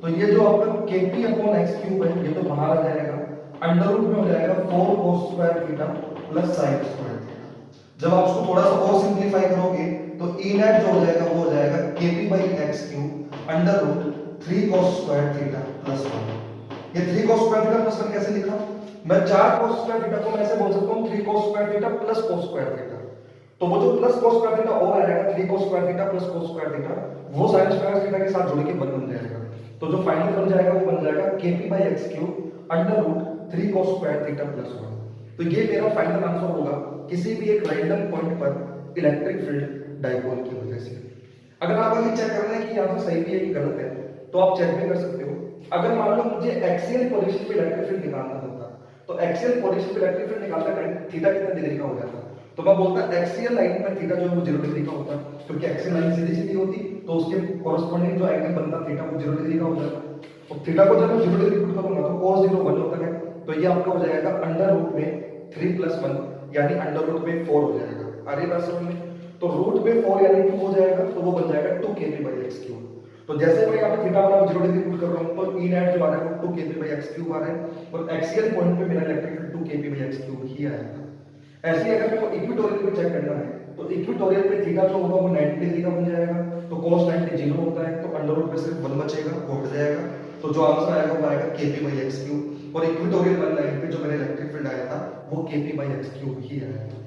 तो ये जो आपका kp अपॉन x क्यूब है ये तो बाहर आ जाएगा, अंडर रूट में हो जाएगा 4 cos square theta plus sin square theta. जब आप इसको थोड़ा सा और सिंपलीफाई करोगे तो e नेट जो हो जाएगा वो हो जाएगा kp by x cube under root 3 cos square theta plus 1। ये 3 cos स्क्वायर थीटा प्लस 1 कैसे लिखा, मैं 4 cos स्क्वायर थीटा को मैं ऐसे बोल सकता हूं 3 cos square theta plus cos square theta, तो वो जो प्लस cos स्क्वायर थीटा और आएगा 3 cos square theta plus cos square theta वो sin स्क्वायर थीटा के साथ जुड़ के बन जाएगा, तो जो फाइनल बन जाएगा वो बन जाएगा kp by x cube under root 3 cos square theta plus 1। तो ये मेरा फाइनल आंसर होगा किसी भी एक रैंडम पॉइंट पर इलेक्ट्रिक फील्ड डाइपोल की वजह से। अगर आपको ये चेक करना है कि यहाँ से सही भी है कि गलत है तो आप चेक भी कर सकते हो। अगर मान लो मुझे एक्सियल पोजीशन पे इलेक्ट्रिक फील्ड निकालना होता तो एक्सियल पोजीशन पे इलेक्ट्रिक फील्ड निकालते टाइम थीटा कितना डिग्री का हो जाता, तो मैं बोलता एक्सियल लाइन पर थीटा जो है वो 0 डिग्री का होता, क्योंकि एक्सियल लाइन सीधी सीधी होती तो उसके कॉरेस्पॉन्डिंग जो एंगल बनता थीटा वो 0 डिग्री का हो जाता, और थीटा को जब मैं 0 डिग्री पुट करूंगा तो cos 0 1 होता है, तो ये आपका हो जाएगा अंडर रूट में 3 प्लस 1 यानी अंडर रूट में 4 हो जाएगा। आगे बात समझ में, तो रूट में 4 यानी 2 हो जाएगा, तो वो बन जाएगा 2kp बाई x क्यूब। तो जैसे मैं यहाँ पे थीटा वाला 0 डिग्री पुट कर रहा हूँ तो e नेट जो आ रहा है वो 2kp बाई x क्यूब आ रहा है, और एक्सियल पॉइंट पे मेरा electric field 2kp by x cube ही आएगा। ऐसे ही अगर मेरे को इक्वेटोरियल पे चेक करना है तो इक्वेटोरियल पे थीटा जो होगा वो 90 डिग्री का बन जाएगा, तो cos 90 0 होता है, तो अंडर रूट में सिर्फ 1 बचेगा, वो हट जाएगा, तो जो आंसर आएगा वो आएगा kp बाई x क्यूब, और इक्वेटोरियल वाली लाइन पे जो मेरा इलेक्ट्रिक फील्ड आया था वो kp बाई x क्यूब ही आया था।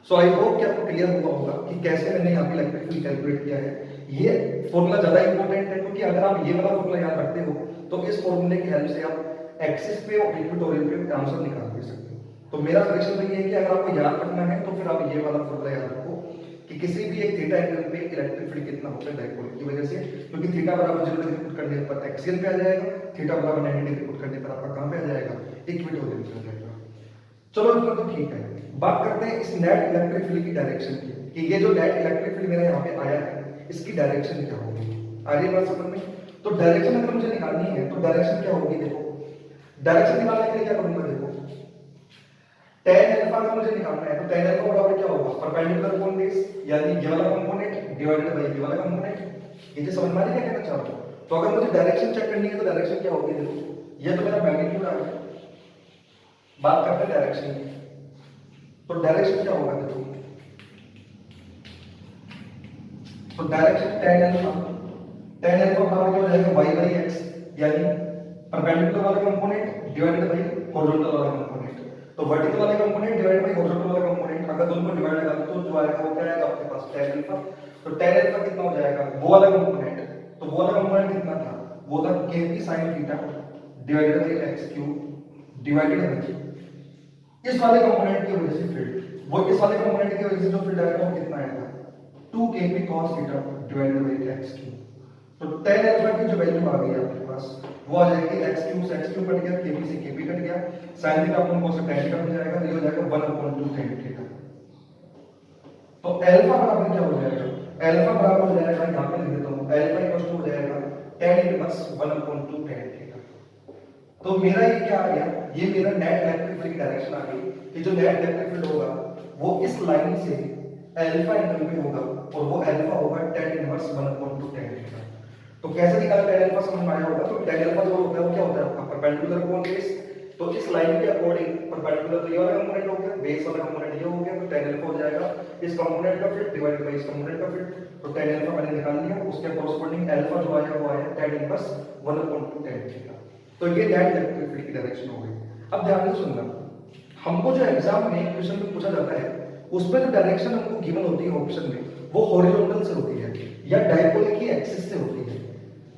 सो आई होप कि आपको क्लियर हुआ होगा कि कैसे मैंने यहाँ पे इलेक्ट्रिक फील्ड कैलकुलेट किया है। ये फॉर्मूला ज्यादा इंपॉर्टेंट है क्योंकि अगर आप ये वाला फॉर्मूला याद रखते हो तो इस फॉर्मूले की हेल्प से आप एक्सिस पे और इक्वेटोरियल पे आंसर निकाल भी सकते हो। तो मेरा सजेशन तो ये है कि अगर आपको याद रखना है तो फिर आप ये वाला फॉर्मूला याद रखो कि किसी भी एक थीटा एंगल पे इलेक्ट्रिक फील्ड कितना होता है डाइपोल की वजह से, क्योंकि थीटा बराबर 0 डिग्री पुट करने पर एक्सियल पे आ जाएगा, थीटा बराबर 90 डिग्री पुट करने पर आपका कहां पे आ जाएगा, इक्वेटोरियल पे आ जाएगा। चलो इतना तो ठीक है, बात करते हैं इस नेट इलेक्ट्रिक फील्ड की डायरेक्शन की कि ये जो नेट इलेक्ट्रिक फील्ड मेरा यहाँ पे आया है इसकी डायरेक्शन क्या होगी। आगे बात समझ में, तो डायरेक्शन अगर मुझे निकालनी है तो डायरेक्शन क्या होगी, देखो डायरेक्शन निकालने के लिए क्या करूंगा, देखो tan अल्फा अगर मुझे निकालना है तो tan अल्फा बराबर क्या होगा, परपेंडिकुलर अपॉन बेस, यानी ये वाला कंपोनेंट डिवाइडेड बाय ये वाला कंपोनेंट। ये जो समझ में आ रही है क्या कहना चाह रहा हूं। तो अगर मुझे डायरेक्शन चेक करनी है तो डायरेक्शन क्या होगी, देखो ये तो मेरा मैग्नीट्यूड आ गया, बात करते हैं डायरेक्शन की, तो डायरेक्शन क्या होगा, देखो तो डायरेक्शन tan अल्फा बराबर क्या हो जाएगा y बाई x, यानी परपेंडिकुलर वाला कंपोनेंट डिवाइडेड बाय हॉरिजॉन्टल वाला कंपोनेंट। तो वर्टिकल वाले कंपोनेंट डिवाइड बाय हॉरिजॉन्टल वाला कंपोनेंट, अगर दोनों को डिवाइड कर दो तो जो आएगा वो क्या आएगा आपके पास tan अल्फा। तो tan अल्फा कितना हो जाएगा वो वाला कंपोनेंट, तो वो वाला कंपोनेंट कितना था, वो था kp sin theta divided by x cube divided by इस वाले कंपोनेंट की वजह से फील्ड, वो इस वाले कंपोनेंट की वजह से जो फील्ड आएगा वो कितना आएगा 2 kp cos theta divided by x cube. तो tan अल्फा की जो वैल्यू आ गई आपके पास वो आ जाएगी x क्यूब से x क्यूब कट गया, kp से kp कट गया, sin थीटा अपन को से tan थीटा बन जाएगा, ये हो जाएगा 1/2 tan थीटा। तो अल्फा बराबर क्या हो जाएगा, अल्फा बराबर हो जाएगा यहां पे लिख देता हूं, अल्फा इक्वल टू हो जाएगा tan इनवर्स 1/2 tan थीटा। तो मेरा ये क्या आ गया, ये मेरा नेट इलेक्ट्रिक फील्ड की डायरेक्शन आ गई कि जो नेट इलेक्ट्रिक फील्ड होगा वो इस लाइन से अल्फा एंगल पे होगा और वो अल्फा होगा tan इनवर्स 1/2 tan थीटा। तो कैसे निकाला tan अल्फा समझ में आया होगा। तो tan अल्फा जो होता है वो क्या होता है आपका परपेंडिकुलर कोण बेस, तो इस लाइन के अकॉर्डिंग परपेंडिकुलर तो ये वाला कंपोनेंट हो गया, बेस वाला कंपोनेंट ये हो गया, तो tan अल्फा हो जाएगा इस कंपोनेंट का फील्ड डिवाइडेड बाय इस कंपोनेंट का फील्ड। तो tan अल्फा मैंने निकाल लिया, उसके कोरस्पोंडिंग अल्फा जो आया वो आया tan इनवर्स 1/2 tan थीटा। तो ये नेट इलेक्ट्रिक फील्ड की डायरेक्शन हो गई। अब ध्यान से सुनना, हमको जो एग्जाम में क्वेश्चन में पूछा जाता है उसमें जो डायरेक्शन हमको गिवन होती है ऑप्शन में वो हॉरिजॉन्टल से होती है या डायपोल की एक्सिस से होती है,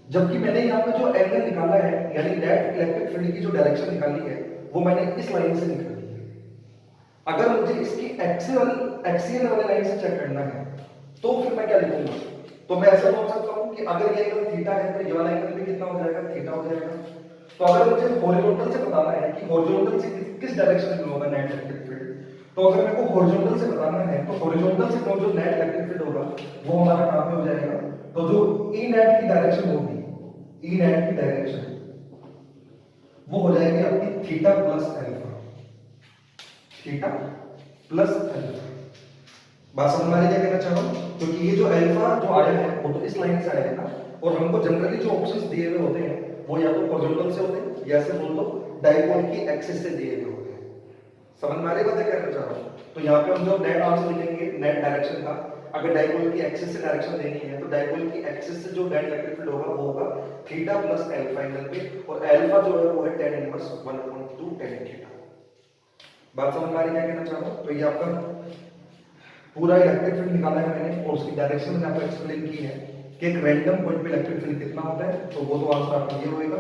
जबकि मैंने यहाँ पे जो एंगल निकाला है यानी नेट इलेक्ट्रिक फील्ड की जो डायरेक्शन निकाली है वो मैंने इस लाइन से निकाली है। अगर मुझे इसकी एक्सियल वाले लाइन से चेक करना है तो फिर मैं क्या लिखूंगा, तो मैं ऐसा बोल सकता हूँ कि अगर ये एंगल थीटा है तो ये वाला एंगल भी कितना हो जाएगा, थीटा हो जाएगा। तो अगर मुझे हॉरिजॉन्टल से बताना है कि हॉरिजॉन्टल से किस डायरेक्शन में होगा नेट इलेक्ट्रिक फील्ड, तो अगर मेरे को हॉरिजॉन्टल से बताना है तो हॉरिजॉन्टल से जो नेट इलेक्ट्रिक फील्ड होगा वो हमारा कहां पे हो जाएगा, तो जो ई नेट की डायरेक्शन होगी, ई नेट की डायरेक्शन वो हो जाएगी आपकी theta plus alpha, theta plus alpha. बात समझ में आ रही है क्या कहना चाह रहा हूं, क्योंकि ये जो अल्फा जो आया है वो तो इस लाइन से आया है ना, और हमको जनरली जो ऑप्शंस दिए हुए होते हैं वो या तो हॉरिजॉन्टल से होते हैं या से बोल दो डायपोल की एक्सिस से दिए हुए होते हैं। समझ में आ रही बात है क्या कहना चाह रहा हूं। तो यहाँ पे हम जो नेट आंसर लिखेंगे नेट डायरेक्शन का, अगर डायपोल की एक्सिस से डायरेक्शन देनी है तो डायपोल की एक्सिस से जो नेट इलेक्ट्रिक फील्ड होगा वो होगा थीटा प्लस अल्फा एंगल पे, और अल्फा जो है वो है tan इनवर्स 1/2 tan थीटा। बात समझ में आ रही है क्या कहना चाह रहा हूं। तो ये आपका पूरा इलेक्ट्रिक फील्ड निकाला है मैंने और उसकी डायरेक्शन मैंने आपको एक्सप्लेन की है कि एक रैंडम पॉइंट पे इलेक्ट्रिक फील्ड कितना होता है, तो वो तो आंसर आपका ये होएगा,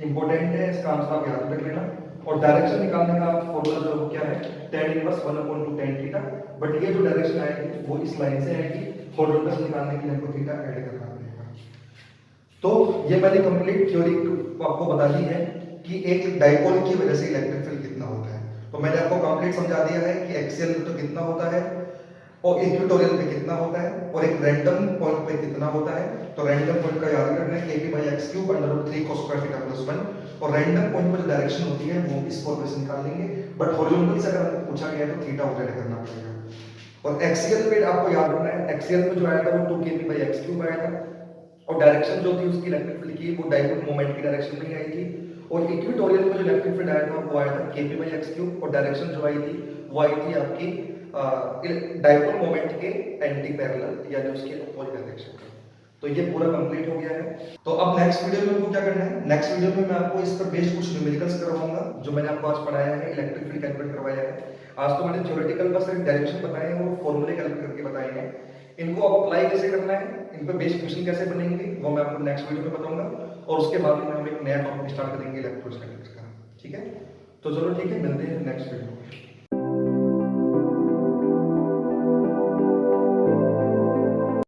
इंपॉर्टेंट है इसका आंसर आप याद रख लेना। और डायरेक्शन निकालने का फॉर्मूला जो क्या है tan inverse 1/2 tan theta, but ये जो डायरेक्शन आएगी वो इस लाइन से आएगी, हॉरिजॉन्टल निकालने के लिए हमको थीटा ऐड करना पड़ेगा। तो ये मैंने कंप्लीट थ्योरी आपको बता दी है कि एक डायपोल की वजह से इलेक्ट्रिक फील्ड कितना होता है। तो मैंने आपको कंप्लीट समझा दिया है कि एक्सियल तो कितना होता है और इक्वेटोरियल पे कितना होता है और एक रैंडम पॉइंट पे कितना होता है। तो रैंडम पॉइंट का याद रखना है kp/x³ √3 cos square theta plus 1, और रैंडम पॉइंट पर जो डायरेक्शन होती है वो इस फॉर्मूले से निकाल लेंगे, बट हॉरिजॉन्टल से अगर पूछा गया तो थीटा उल्टा करना पड़ेगा। और एक्सियल पे आपको याद रखना है, एक्सियल में जो आया था वो 2 kp/x³ आया था, और डायरेक्शन जो थी उसकी इलेक्ट्रिक फील्ड की वो डायपोल मोमेंट की डायरेक्शन में ही आई थी। और इक्वेटोरियल में जो इलेक्ट्रिक फील्ड आया था वो आया था kp/x³ और डायरेक्शन जो आई थी वो आई थी आपकी डायपोल मोमेंट के एंटी पैरेलल यानी उसके अपोजिट डायरेक्शन में। तो ये पूरा कंप्लीट हो गया है। तो अब नेक्स्ट वीडियो में हमको क्या करना है, नेक्स्ट वीडियो में मैं आपको इस पर बेस्ड कुछ न्यूमेरिकल्स करवाऊंगा जो मैंने आपको आज पढ़ाया है, इलेक्ट्रिक फील्ड कैलकुलेट करवाया है। आज तो मैंने थ्योरेटिकल बस एक डायरेक्शन बताए हैं और फॉर्मूले कैलकुलेट करके बताए हैं, इनको आप अप्लाई कैसे करना है, इन पर बेस्ड क्वेश्चन कैसे बनेंगे वो मैं आपको नेक्स्ट वीडियो में बताऊंगा, और उसके बाद में हम एक नया टॉपिक स्टार्ट करेंगे इलेक्ट्रोस्टैटिक्स का। ठीक है, तो चलो ठीक है, मिलते हैं नेक्स्ट वीडियो में।